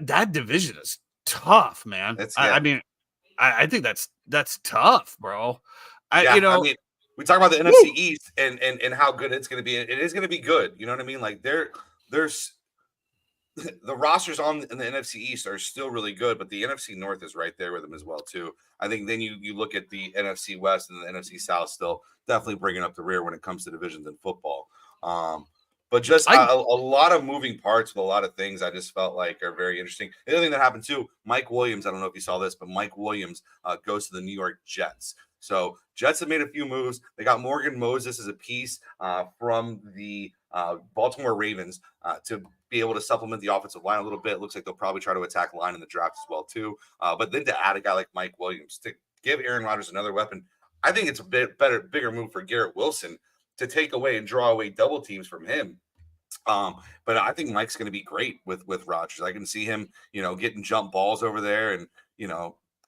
That division is tough, man. I think that's tough, bro. we talk about the NFC East and how good it's going to be. It is going to be good. You know what I mean? Like there's the rosters in the NFC East are still really good, but the NFC North is right there with them as well too. I think then you look at the NFC West and the NFC South still definitely bringing up the rear when it comes to divisions in football. But just a lot of moving parts with a lot of things I just felt like are very interesting. The other thing that happened too, Mike Williams, I don't know if you saw this, but Mike Williams goes to the New York Jets. So Jets have made a few moves. They got Morgan Moses as a piece from the Baltimore Ravens to be able to supplement the offensive line a little bit. It looks like they'll probably try to attack line in the draft as well too. But then to add a guy like Mike Williams to give Aaron Rodgers another weapon, I think it's a bigger move for Garrett Wilson to take away and draw away double teams from him. But I think Mike's going to be great with Rodgers. I can see him, getting jump balls over there and,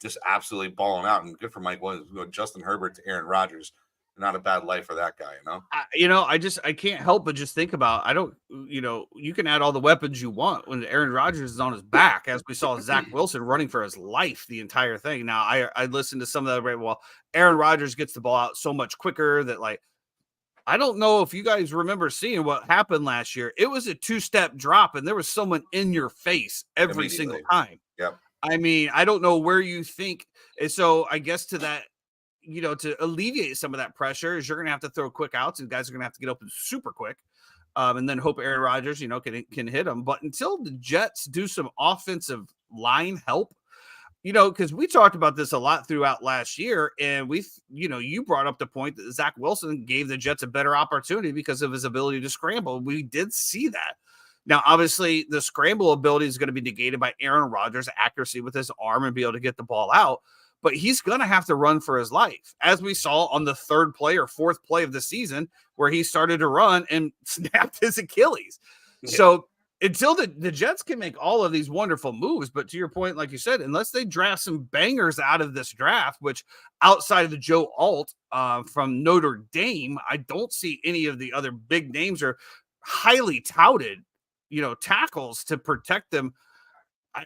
just absolutely balling out. And good for Mike Williams. Justin Herbert to Aaron Rodgers. Not a bad life for that guy, I can't help but just think about, you can add all the weapons you want when Aaron Rodgers is on his back, as we saw Zach Wilson running for his life the entire thing. Now, I listened to some of that. Well, Aaron Rodgers gets the ball out so much quicker that, I don't know if you guys remember seeing what happened last year. It was a 2-step drop, and there was someone in your face every single time. Yep. I mean, I don't know where you think. And so I guess to that, to alleviate some of that pressure is you're going to have to throw quick outs, and guys are going to have to get open super quick, and then hope Aaron Rodgers, can hit them. But until the Jets do some offensive line help, because we talked about this a lot throughout last year, and you brought up the point that Zach Wilson gave the Jets a better opportunity because of his ability to scramble. We did see that. Now, obviously, the scramble ability is going to be negated by Aaron Rodgers' accuracy with his arm and be able to get the ball out. But he's going to have to run for his life, as we saw on the 3rd play or 4th play of the season, where he started to run and snapped his Achilles. Yeah. So until the Jets can make all of these wonderful moves, but to your point, like you said, unless they draft some bangers out of this draft, which outside of the Joe Alt from Notre Dame, I don't see any of the other big names or highly touted, tackles to protect them.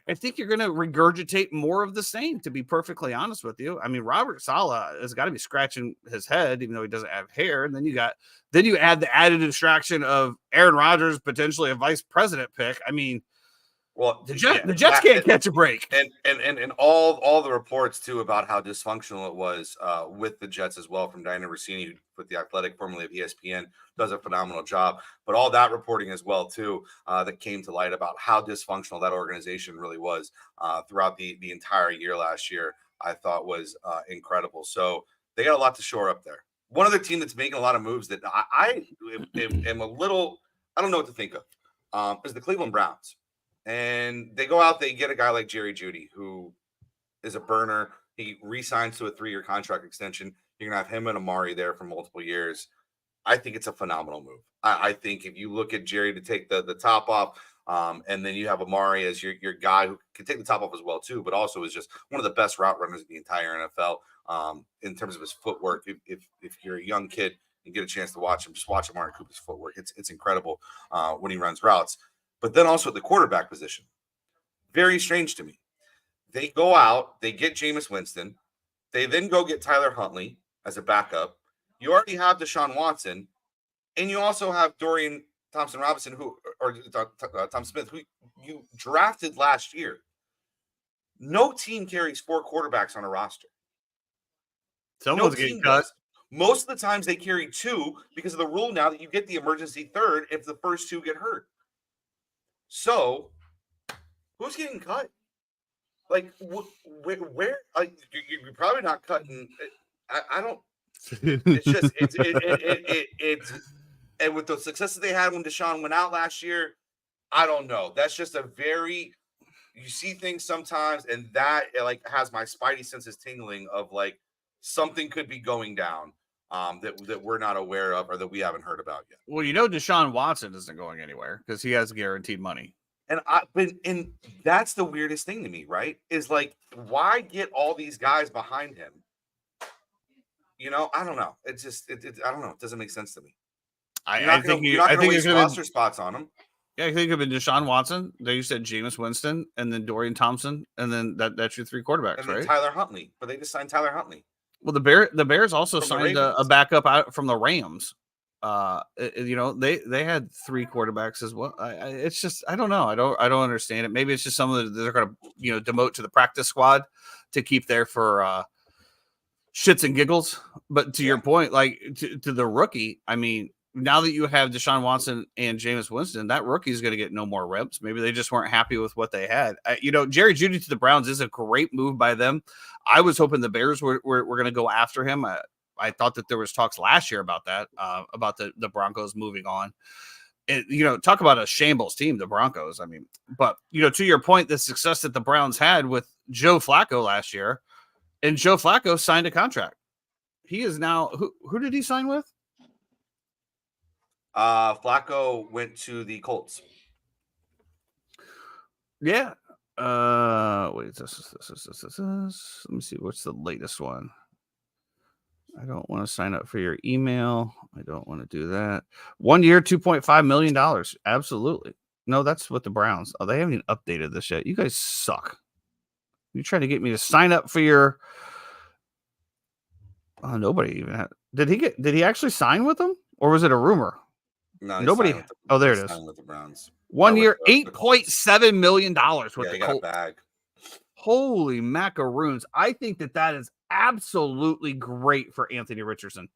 I think you're going to regurgitate more of the same, to be perfectly honest with you. I mean, Robert Saleh has got to be scratching his head, even though he doesn't have hair. And then you add the added distraction of Aaron Rodgers, potentially a vice president pick. I mean, well, the Jets can't catch a break. And all the reports too about how dysfunctional it was with the Jets as well from Diana Rossini, who with the Athletic, formerly of ESPN, does a phenomenal job. But all that reporting as well too that came to light about how dysfunctional that organization really was throughout the entire year last year, I thought was incredible. So they got a lot to shore up there. One other team that's making a lot of moves that I am a little, I don't know what to think of, is the Cleveland Browns. And they go out, they get a guy like Jerry Jeudy, who is a burner. He re-signs to a 3-year contract extension. You're going to have him and Amari there for multiple years. I think it's a phenomenal move. I think if you look at Jerry to take the top off, and then you have Amari as your guy who can take the top off as well too, but also is just one of the best route runners in the entire NFL in terms of his footwork. If you're a young kid and get a chance to watch him, just watch Amari Cooper's footwork. It's incredible when he runs routes. But then also at the quarterback position, very strange to me. They go out, they get Jameis Winston. They then go get Tyler Huntley as a backup. You already have Deshaun Watson, and you also have Dorian Thompson-Robinson, Tom Smith, who you drafted last year. No team carries 4 quarterbacks on a roster. Someone's getting cut. Most of the times they carry 2 because of the rule now that you get the emergency 3rd if the first 2 get hurt. So, who's getting cut? Like, where? You're probably not cutting. I don't. It's just it's and with the successes they had when Deshaun went out last year, I don't know. That's just a very. You see things sometimes, and that has my spidey senses tingling of something could be going down. That we're not aware of or that we haven't heard about yet. Well, Deshaun Watson isn't going anywhere because he has guaranteed money. And that's the weirdest thing to me, right? Is why get all these guys behind him? I don't know. It's just I don't know. It doesn't make sense to me. I think waste roster spots on him. Yeah, I think of Deshaun Watson. Then you said Jameis Winston, and then Dorian Thompson, and then that's your 3 quarterbacks, and right? Tyler Huntley, but they just signed Tyler Huntley. Well, the Bears also signed a backup out from the Rams. They had 3 quarterbacks as well. It's just I don't know. I don't understand it. Maybe it's just someone that they're going to demote to the practice squad to keep there for shits and giggles. But to your point, to the rookie, I mean, now that you have Deshaun Watson and Jameis Winston, that rookie is going to get no more reps. Maybe they just weren't happy with what they had. Jerry Jeudy to the Browns is a great move by them. I was hoping the Bears were going to go after him. I thought that there was talks last year about that, about the Broncos moving on. Talk about a shambles team, the Broncos. I mean, but, to your point, the success that the Browns had with Joe Flacco last year, and Joe Flacco signed a contract. He is now, who did he sign with? Flacco went to the Colts. Yeah. Wait, this. Let me see. What's the latest one? I don't want to sign up for your email. I don't want to do that. 1 year, $2.5 million. Absolutely. No, that's what the Browns. Oh, they haven't even updated this yet. You guys suck. You're trying to get me to sign up for your. Oh, nobody even had. Did he actually sign with them, or was it a rumor? No, nobody. Oh, there it is. With the Browns. 1 year, $8.7 million with the Colts. Bag. Holy macaroons. I think that is absolutely great for Anthony Richardson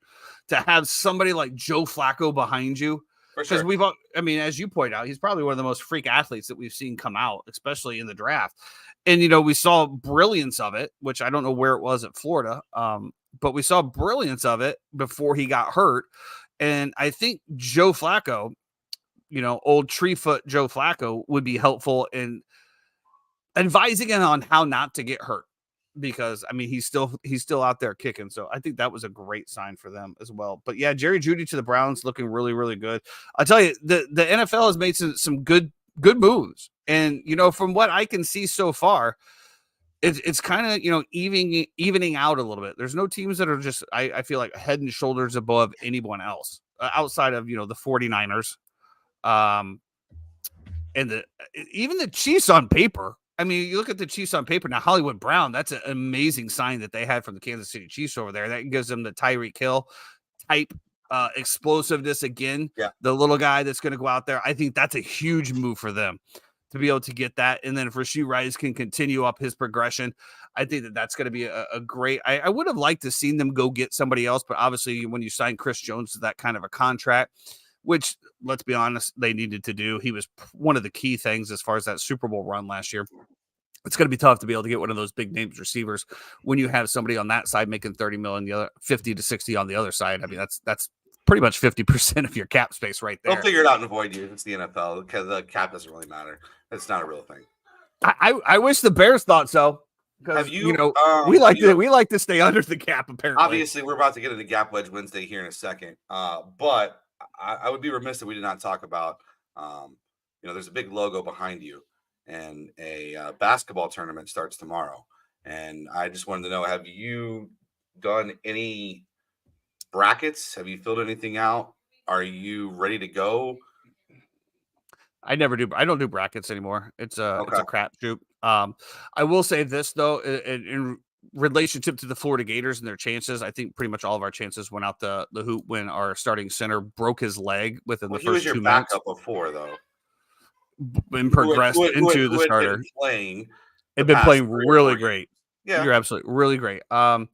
to have somebody like Joe Flacco behind you. Because as you point out, he's probably one of the most freak athletes that we've seen come out, especially in the draft. And, we saw brilliance of it, which I don't know where it was at Florida. But we saw brilliance of it before he got hurt. And I think Joe Flacco, old tree foot Joe Flacco would be helpful in advising him on how not to get hurt, because he's still out there kicking. So I think that was a great sign for them as well. But yeah, Jerry Jeudy to the Browns looking really, really good. I'll tell you, the NFL has made some good moves. And, from what I can see so far, it's kind of, evening out a little bit. There's no teams that are just, I feel like, head and shoulders above anyone else outside of, the 49ers. And even the Chiefs on paper. I mean, you look at the Chiefs on paper now, Hollywood Brown, that's an amazing sign that they had from the Kansas City Chiefs over there. That gives them the Tyreek Hill type explosiveness again. Yeah. The little guy that's going to go out there. I think that's a huge move for them to be able to get that. And then if Rashee Rice can continue up his progression, I think that's going to be a great, I would have liked to seen them go get somebody else, but obviously when you sign Chris Jones to that kind of a contract, which, let's be honest, they needed to do. He was one of the key things as far as that Super Bowl run last year. It's going to be tough to be able to get one of those big names receivers when you have somebody on that side making 30 million, the other 50 to 60 on the other side. I mean, that's pretty much 50% of your cap space right there. They'll figure it out and avoid you. It's the NFL, because the cap doesn't really matter. It's not a real thing. I wish the Bears thought so. Have you? We like to stay under the cap. Apparently, obviously, we're about to get into Gap Wedge Wednesday here in a second. But I would be remiss if we did not talk about. There's a big logo behind you, and a basketball tournament starts tomorrow. And I just wanted to know: have you done any brackets? Have you filled anything out? Are you ready to go? I never do. I don't do brackets anymore. It's a crapshoot. I will say this though, in relationship to the Florida Gators and their chances, I think pretty much all of our chances went out the hoop when our starting center broke his leg within the first 2 minutes. He was your backup before though, and progressed into the starter. They've been playing really great. Yeah, you're absolutely really great. I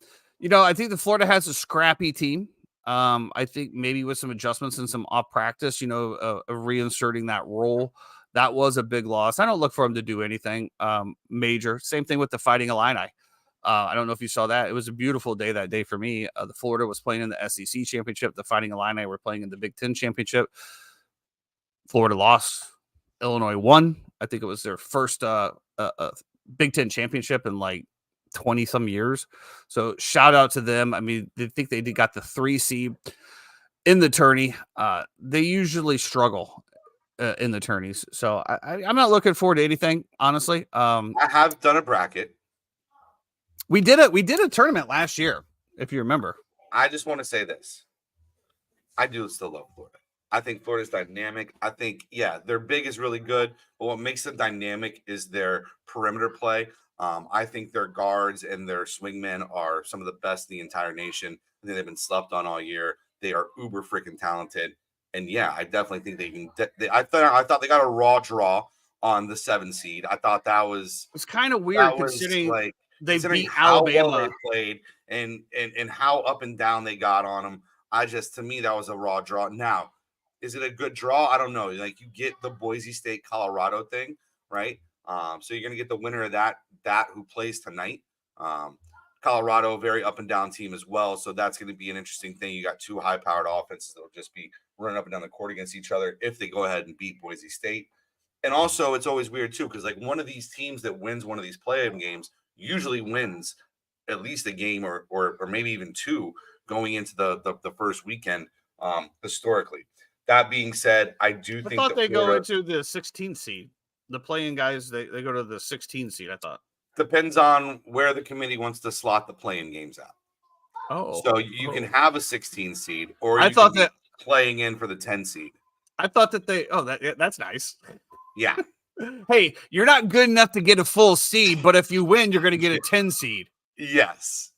think the Florida has a scrappy team. I think maybe with some adjustments and some off practice, reinserting that role, that was a big loss. I don't look for him to do anything major. Same thing with the Fighting Illini. I don't know if you saw that. It was a beautiful day that day for me. The Florida was playing in the SEC championship. The Fighting Illini were playing in the Big Ten championship. Florida lost. Illinois won. I think it was their first Big Ten championship in like 20 some years. So shout out to them. I mean, they think they got the 3 seed in the tourney. They usually struggle in the tourneys. So I'm not looking forward to anything, honestly. I have done a bracket. We did a tournament last year, if you remember. I just want to say this. I do still love Florida. I think Florida's dynamic. I think, their big is really good, but what makes them dynamic is their perimeter play. I think their guards and their swingmen are some of the best in the entire nation. I think they've been slept on all year. They are uber freaking talented. And I definitely think they can. I thought they got a raw draw on the 7 seed. I thought that was. It's kind of weird considering they beat Alabama. Well they played and how up and down they got on them. To me, that was a raw draw. Now, Is it a good draw? I don't know. Like you get the Boise State Colorado thing, right? So you're gonna get the winner of that who plays tonight. Colorado, very up and down team as well. So that's going to be an interesting thing. You got two high powered offenses that will just be running up and down the court against each other if they go ahead and beat Boise State. And also, it's always weird too, because like one of these teams that wins one of these play-in games usually wins at least a game or maybe even two going into the first weekend historically. That being said, I think I thought they go into the 16 seed. The playing guys, they go to the 16 seed, I thought. Depends on where the committee wants to slot the playing games out. Oh. So you can have a 16 seed, or I thought that playing in for the 10 seed. I thought that that's nice. Yeah. Hey, you're not good enough to get a full seed, but if you win, you're going to get a 10 seed. Yes.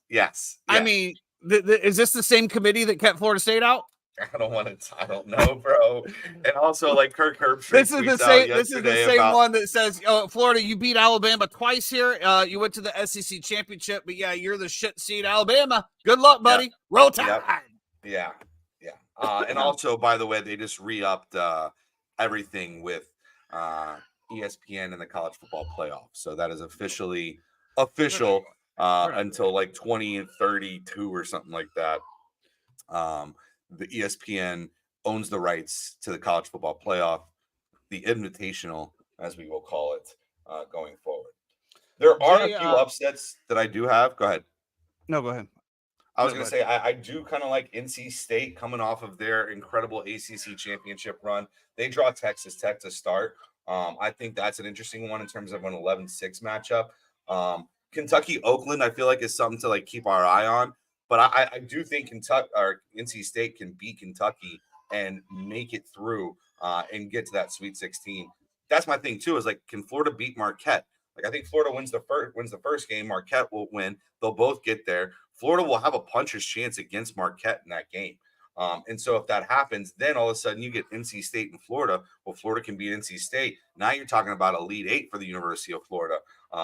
I mean, is this the same committee that kept Florida State out? I don't know, bro. And also, like Kirk Herbstreit. This is the same one that says, "Oh, Florida, you beat Alabama twice here. You went to the SEC championship, but yeah, you're the shit seed, Alabama. Good luck, buddy. Yep. Roll Tide." Yep. Yeah. And also, by the way, they just re-upped everything with ESPN and the college football playoff. So that is official until like 2032 or something like that. The ESPN owns the rights to the college football playoff, the invitational, as we will call it, going forward. There are a few upsets that I do have. Go ahead. No, go ahead. I was going to say, I do kind of like NC State coming off of their incredible ACC championship run. They draw Texas Tech to start. I think that's an interesting one in terms of an 11-6 matchup. Kentucky, Oakland, I feel like is something to like keep our eye on. But I do think Kentucky or NC State can beat Kentucky and make it through and get to that Sweet 16. That's my thing too. Is like, can Florida beat Marquette? Like I think Florida wins the first game. Marquette will win. They'll both get there. Florida will have a puncher's chance against Marquette in that game. And so if that happens, then all of a sudden you get NC State and Florida. Well, Florida can beat NC State. Now you're talking about Elite Eight for the University of Florida.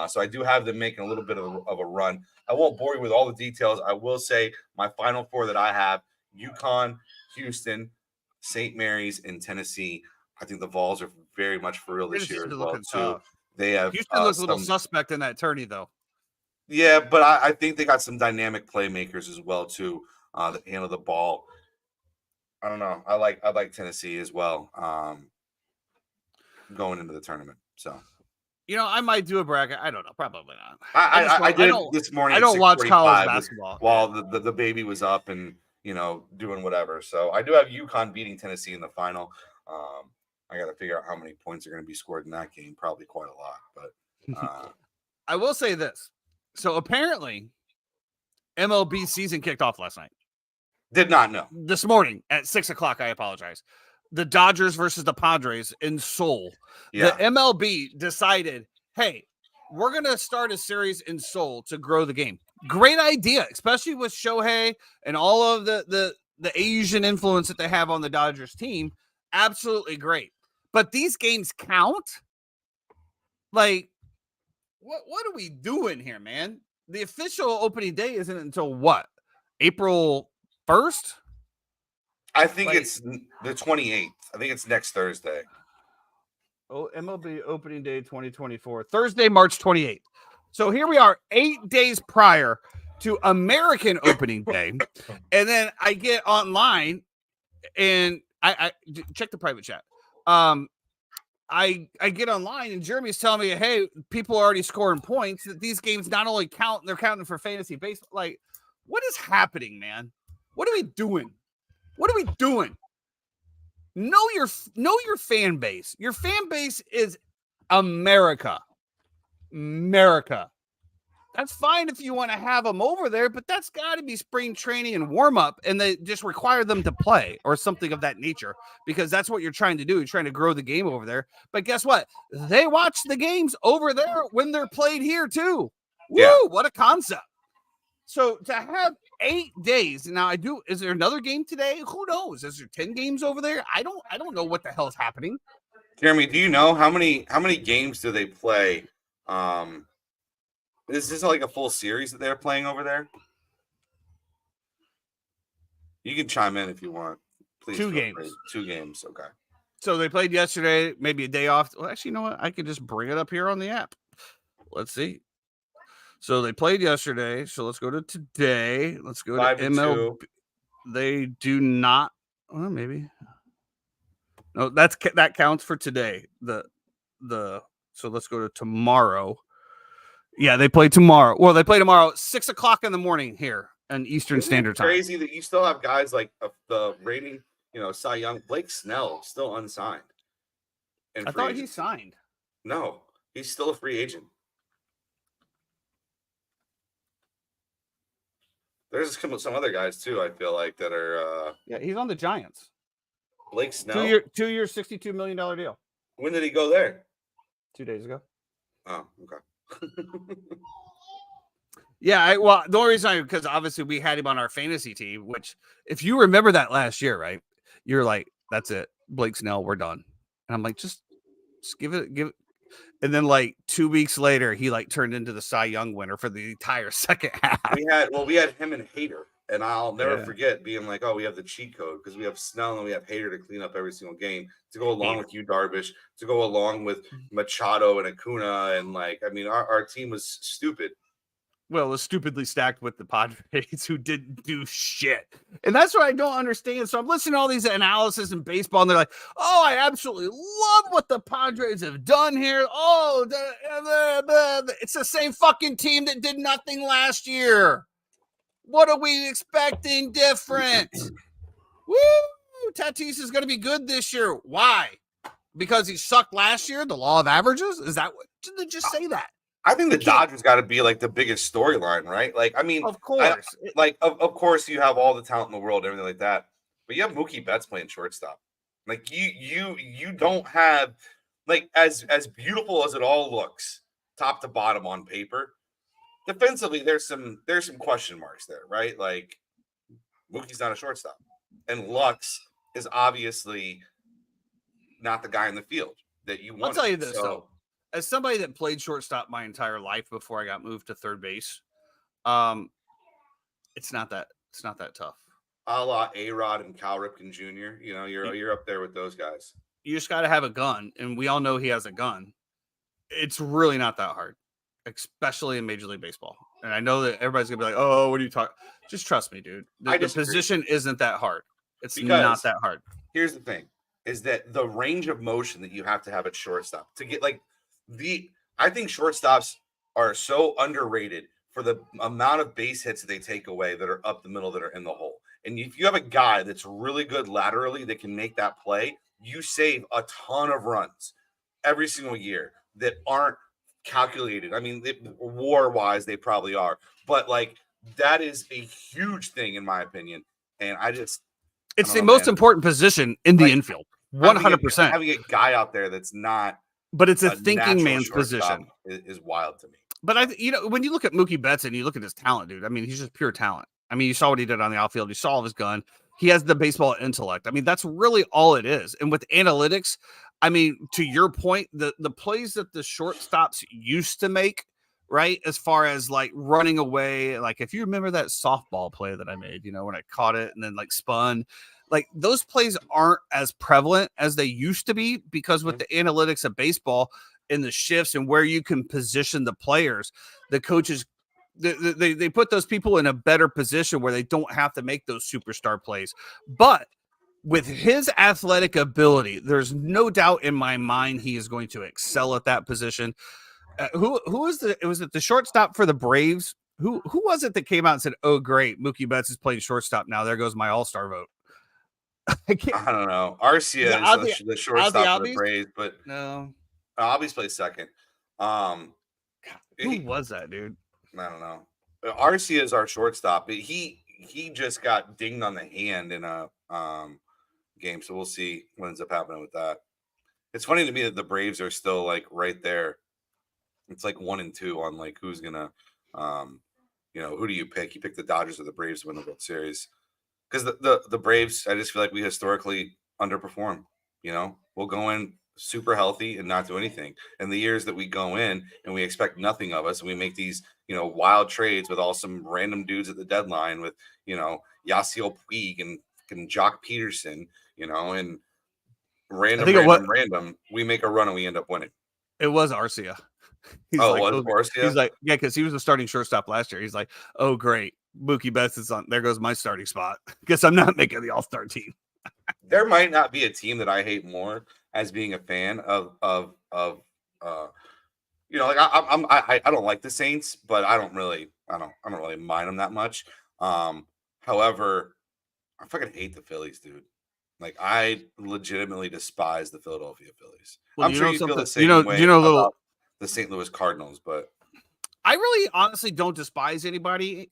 So I do have them making a little bit of a run. I won't bore you with all the details. I will say my final four that I have: UConn, Houston, St. Mary's, and Tennessee. I think the Vols are very much for real this year as well, too. They have Houston looks a little suspect in that tourney, though. Yeah, but I think they got some dynamic playmakers as well, too, that handle the ball. I don't know. I like Tennessee as well going into the tournament. So, I might do a bracket. I don't know. Probably not. I did this morning. I don't watch college basketball while the baby was up and doing whatever. So I do have UConn beating Tennessee in the final. I got to figure out how many points are going to be scored in that game. Probably quite a lot. But I will say this. So apparently, MLB season kicked off last night. Did not know. This morning at 6:00. I apologize. The Dodgers versus the Padres in Seoul. Yeah. The MLB decided, hey, we're going to start a series in Seoul to grow the game. Great idea, especially with Shohei and all of the Asian influence that they have on the Dodgers team. Absolutely great. But these games count? Like, what are we doing here, man? The official opening day isn't until what? April 1st? I think it's the 28th. I think it's next Thursday. Oh, MLB opening day 2024. Thursday, March 28th. So here we are 8 days prior to American opening day. And then I get online and I check the private chat. I get online and Jeremy's telling me, hey, people are already scoring points, that these games not only count, they're counting for fantasy baseball. Like, what is happening, man? What are we doing? What are we doing? Know your fan base. Your fan base is America. That's fine if you want to have them over there, but that's got to be spring training and warm up, and they just require them to play or something of that nature, because that's what you're trying to do. You're trying to grow the game over there. But guess what? They watch the games over there when they're played here too. Yeah. Woo! What a concept. So to have 8 days now, is there another game today? Who knows? Is there 10 games over there? I don't know what the hell's happening. Jeremy, do you know how many games do they play? Is this like a full series that they're playing over there? You can chime in if you want. Please 2 games. Free. 2 games. Okay. So they played yesterday, maybe a day off. Well, actually, you know what? I could just bring it up here on the app. Let's see. So they played yesterday. So let's go to today. Let's go to MLB. They do not. Well, maybe. No, that counts for today. So let's go to tomorrow. Yeah, they play tomorrow. Well, they play tomorrow at 6:00 in the morning here in Eastern Standard Time. Crazy that you still have guys like the reigning, Cy Young, Blake Snell, still unsigned. I thought he signed. No, he's still a free agent. There's some other guys too. I feel like that are. Yeah, he's on the Giants. Blake Snell, 2 year, $62 million deal. When did he go there? 2 days ago. Oh, okay. Yeah, the only reason because obviously we had him on our fantasy team, which if you remember that last year, right? You're like, that's it, Blake Snell, we're done. And I'm like, just give it. And then like 2 weeks later, he like turned into the Cy Young winner for the entire second half. We had him and Hader, and I'll never forget being like, oh, we have the cheat code because we have Snell and we have Hader to clean up every single game to go along with you, Darvish, to go along with Machado and Acuna, and our team was stupid. Well, it was stupidly stacked with the Padres who didn't do shit. And that's what I don't understand. So I'm listening to all these analysis in baseball, and they're like, oh, I absolutely love what the Padres have done here. Oh, it's the same fucking team that did nothing last year. What are we expecting different? Woo! Tatis is going to be good this year. Why? Because he sucked last year? The law of averages? Is that what? Just say that. I think the Dodgers got to be like the biggest storyline, right? Like, I mean, of course, of course, you have all the talent in the world, everything like that, but you have Mookie Betts playing shortstop. Like, you don't have like as beautiful as it all looks, top to bottom on paper. Defensively, there's some question marks there, right? Like, Mookie's not a shortstop, and Lux is obviously not the guy in the field that you want. I'll tell you this though. As somebody that played shortstop my entire life before I got moved to third base, it's not that tough. A la A-Rod and Cal Ripken Jr. You're up there with those guys. You just got to have a gun, and we all know he has a gun. It's really not that hard, especially in Major League Baseball. And I know that everybody's gonna be like, "Oh, what are you talking?" Just trust me, dude. The position isn't that hard. It's not that hard. Here's the thing: is that the range of motion that you have to have at shortstop to get like. I think shortstops are so underrated for the amount of base hits that they take away that are up the middle, that are in the hole. And if you have a guy that's really good laterally that can make that play, you save a ton of runs every single year that aren't calculated. I mean, war-wise, they probably are. But, like, that is a huge thing in my opinion. And it's the most important position in the infield. 100%. Having a guy out there that's not. But it's a thinking man's position. Is wild to me. But when you look at Mookie Betts and you look at his talent, dude, I mean, he's just pure talent. I mean, you saw what he did on the outfield. You saw all of his gun. He has the baseball intellect. I mean, that's really all it is. And with analytics, I mean, to your point, the plays that the shortstops used to make, right, as far as like running away, like if you remember that softball play that I made, when I caught it and then like spun, like those plays aren't as prevalent as they used to be because with the analytics of baseball and the shifts and where you can position the players, the coaches, they put those people in a better position where they don't have to make those superstar plays. But with his athletic ability, there's no doubt in my mind he is going to excel at that position. Who was it the shortstop for the Braves? Who was it that came out and said, "Oh, great, Mookie Betts is playing shortstop now. There goes my all-star vote." I don't know. Arcia is the shortstop for the Braves, but no, Albie's plays second. Who was that, dude? I don't know. Arcia is our shortstop, but he just got dinged on the hand in a game, so we'll see what ends up happening with that. It's funny to me that the Braves are still like right there. It's like 1 and 2 on like who's gonna, who do you pick? You pick the Dodgers or the Braves to win the World Series. Because the Braves, I just feel like we historically underperform. We'll go in super healthy and not do anything. And the years that we go in and we expect nothing of us, and we make these, wild trades with all some random dudes at the deadline with, Yasiel Puig and fucking Jock Peterson, and random, we make a run and we end up winning. It was Arcia. He's it like, was Arcia? He's like, yeah, because he was the starting shortstop last year. He's like, oh, great. Mookie Betts is on. There goes my starting spot. Guess I'm not making the All-Star team. There might not be a team that I hate more as being a fan of like I don't like the Saints, but I don't really mind them that much. However, I fucking hate the Phillies, dude. Like, I legitimately despise the Philadelphia Phillies. Well, I'm sure you feel the same way about the St. Louis Cardinals, but I really honestly don't despise anybody.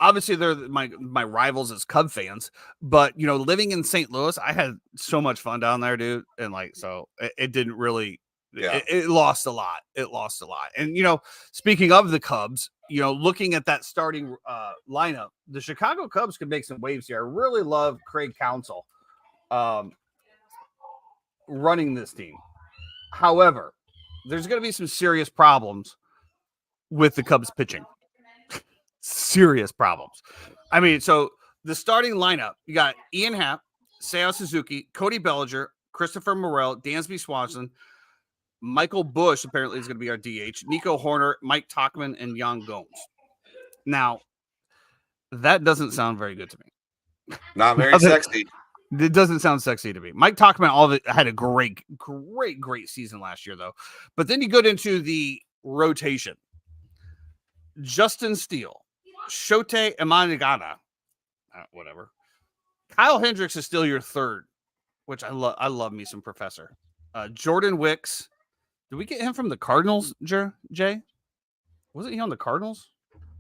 Obviously they're my rivals as Cub fans, but living in St. Louis, I had so much fun down there, dude. And so it didn't really, it lost a lot. And, speaking of the Cubs, looking at that starting lineup, the Chicago Cubs could make some waves here. I really love Craig Counsell running this team. However, there's going to be some serious problems with the Cubs pitching. Serious problems. I mean, so the starting lineup, you got Ian Happ, Seiya Suzuki, Cody Bellinger, Christopher Morel, Dansby Swanson, Michael Busch apparently is going to be our DH, Nico Horner, Mike Tauchman, and Yan Gomes. Now, that doesn't sound very good to me. Not very sexy. It doesn't sound sexy to me. Mike Tauchman had a great season last year, though. But then you go into the rotation. Justin Steele, Shohei Imanigata, whatever. Kyle Hendricks is still your third, which I love. I love me some Professor. Jordan Wicks. Did we get him from the Cardinals, Jay? Wasn't he on the Cardinals?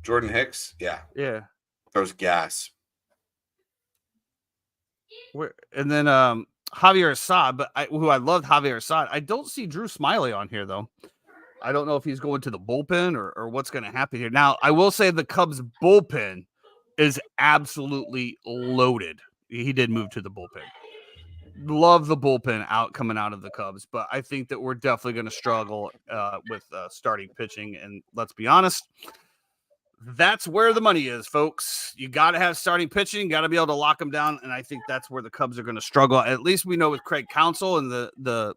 Jordan Hicks? Yeah. Yeah. Throws gas. And then Javier Assad, but who I loved Javier Assad. I don't see Drew Smiley on here, though. I don't know if he's going to the bullpen or what's going to happen here. Now, I will say the Cubs bullpen is absolutely loaded. He did move to the bullpen. Love the bullpen coming out of the Cubs, but I think that we're definitely going to struggle with starting pitching. And let's be honest, that's where the money is, folks. You got to have starting pitching, got to be able to lock them down. And I think that's where the Cubs are going to struggle. At least we know with Craig Counsell and the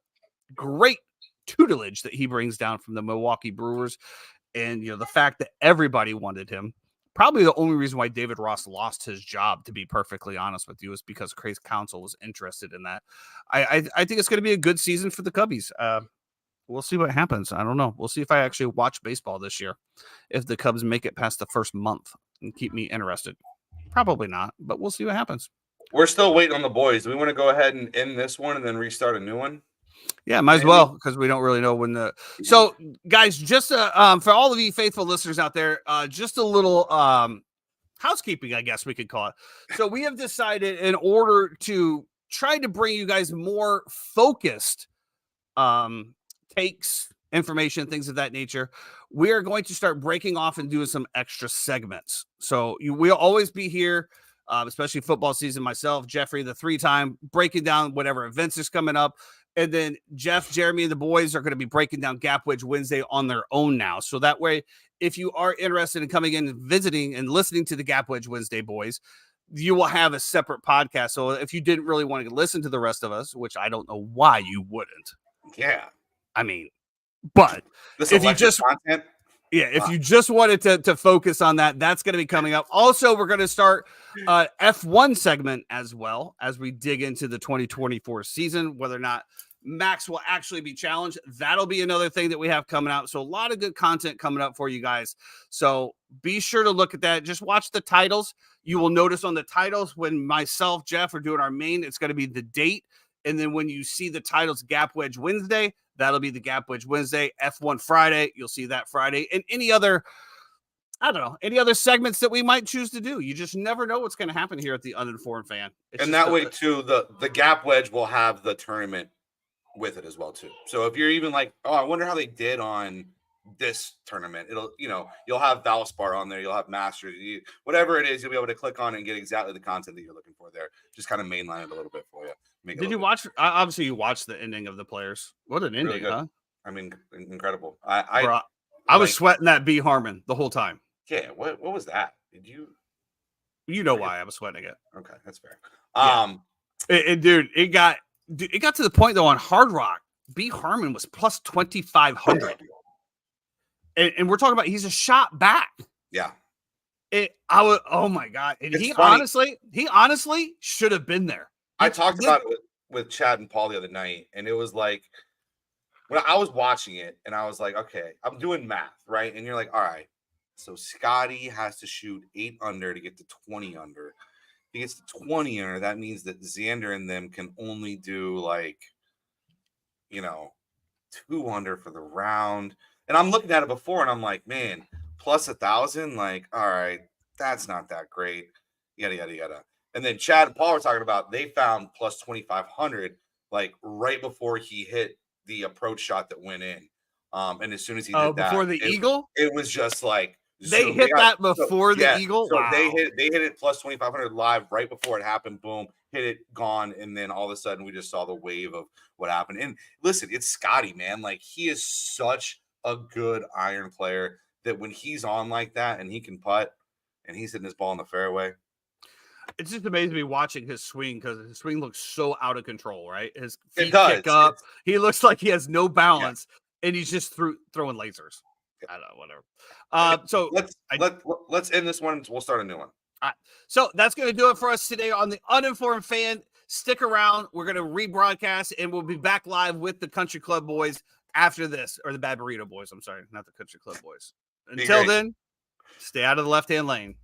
great tutelage that he brings down from the Milwaukee Brewers, and the fact that everybody wanted him. Probably the only reason why David Ross lost his job, to be perfectly honest with you, is because Craig Counsell was interested in that. I think it's going to be a good season for the Cubbies. We'll see what happens. I don't know. We'll see if I actually watch baseball this year, if the Cubs make it past the first month and keep me interested. Probably not, but we'll see what happens. We're still waiting on the boys. Do we want to go ahead and end this one and then restart a new one? Yeah, might as well, because we don't really know when the. So, guys, just for all of you faithful listeners out there, just a little housekeeping, I guess we could call it. So, we have decided, in order to try to bring you guys more focused takes, information, things of that nature, we are going to start breaking off and doing some extra segments. So, we'll always be here. Especially football season, myself, Jeffrey, the 3-time, breaking down whatever events is coming up. And then Jeff, Jeremy, and the boys are going to be breaking down Gap Wedge Wednesday on their own now. So that way, if you are interested in coming in and visiting and listening to the Gap Wedge Wednesday boys, you will have a separate podcast. So if you didn't really want to listen to the rest of us, which I don't know why you wouldn't. Yeah. I mean, but if you just content. Yeah, if you just wanted to focus on that, that's going to be coming up. Also, we're going to start F1 segment as well as we dig into the 2024 season, whether or not Max will actually be challenged. That'll be another thing that we have coming out. So a lot of good content coming up for you guys. So be sure to look at that. Just watch the titles. You will notice on the titles when myself, Jeff, are doing our main, it's going to be the date. And then when you see the titles Gap Wedge Wednesday, that'll be the Gap Wedge Wednesday. F1 Friday, you'll see that Friday. And any other, I don't know, any other segments that we might choose to do. You just never know what's going to happen here at the Uninformed Fan. And that way, too, the Gap Wedge will have the tournament with it as well, too. So if you're even like, oh, I wonder how they did on this tournament, it'll, you'll have Valspar on there, you'll have Masters, whatever it is, you'll be able to click on it and get exactly the content that you're looking for there. Just kind of mainline it a little bit for you. Did you watch? Obviously, you watched the ending of the Players. What an ending, really, huh? I mean, incredible. I was sweating that B Harmon the whole time. Yeah. What was that? Did you? You know why I was sweating it. Okay, that's fair. Dude, it got to the point though on Hard Rock. B Harmon was plus 2,500, and we're talking about he's a shot back. Yeah. Oh my god! And he honestly should have been there. I talked about it with Chad and Paul the other night, and it was like when I was watching it, and I was like, okay, I'm doing math, right? And you're like, all right, so Scotty has to shoot 8 under to get to 20 under. If he gets to 20 under, that means that Xander and them can only do like, 2 under for the round. And I'm looking at it before, and I'm like, man, plus 1,000, like, all right, that's not that great. Yada yada yada. And then Chad and Paul were talking about they found plus 2,500 like right before he hit the approach shot that went in. And as soon as he did that, before the eagle, it was just like they hit that before the eagle. So wow. they hit it plus 2,500 live right before it happened. Boom, hit it, gone, and then all of a sudden we just saw the wave of what happened. And listen, it's Scotty, man. Like he is such a good iron player that when he's on like that and he can putt and he's hitting his ball in the fairway. It's just amazing to me watching his swing because his swing looks so out of control, right? His feet kick up. He looks like he has no balance, and he's just throwing lasers. I don't know, whatever. So let's end this one. We'll start a new one. All right. So that's going to do it for us today on the Uninformed Fan. Stick around. We're going to rebroadcast, and we'll be back live with the Country Club Boys after this, or the Bad Burrito Boys. I'm sorry, not the Country Club Boys. Until then, stay out of the left-hand lane.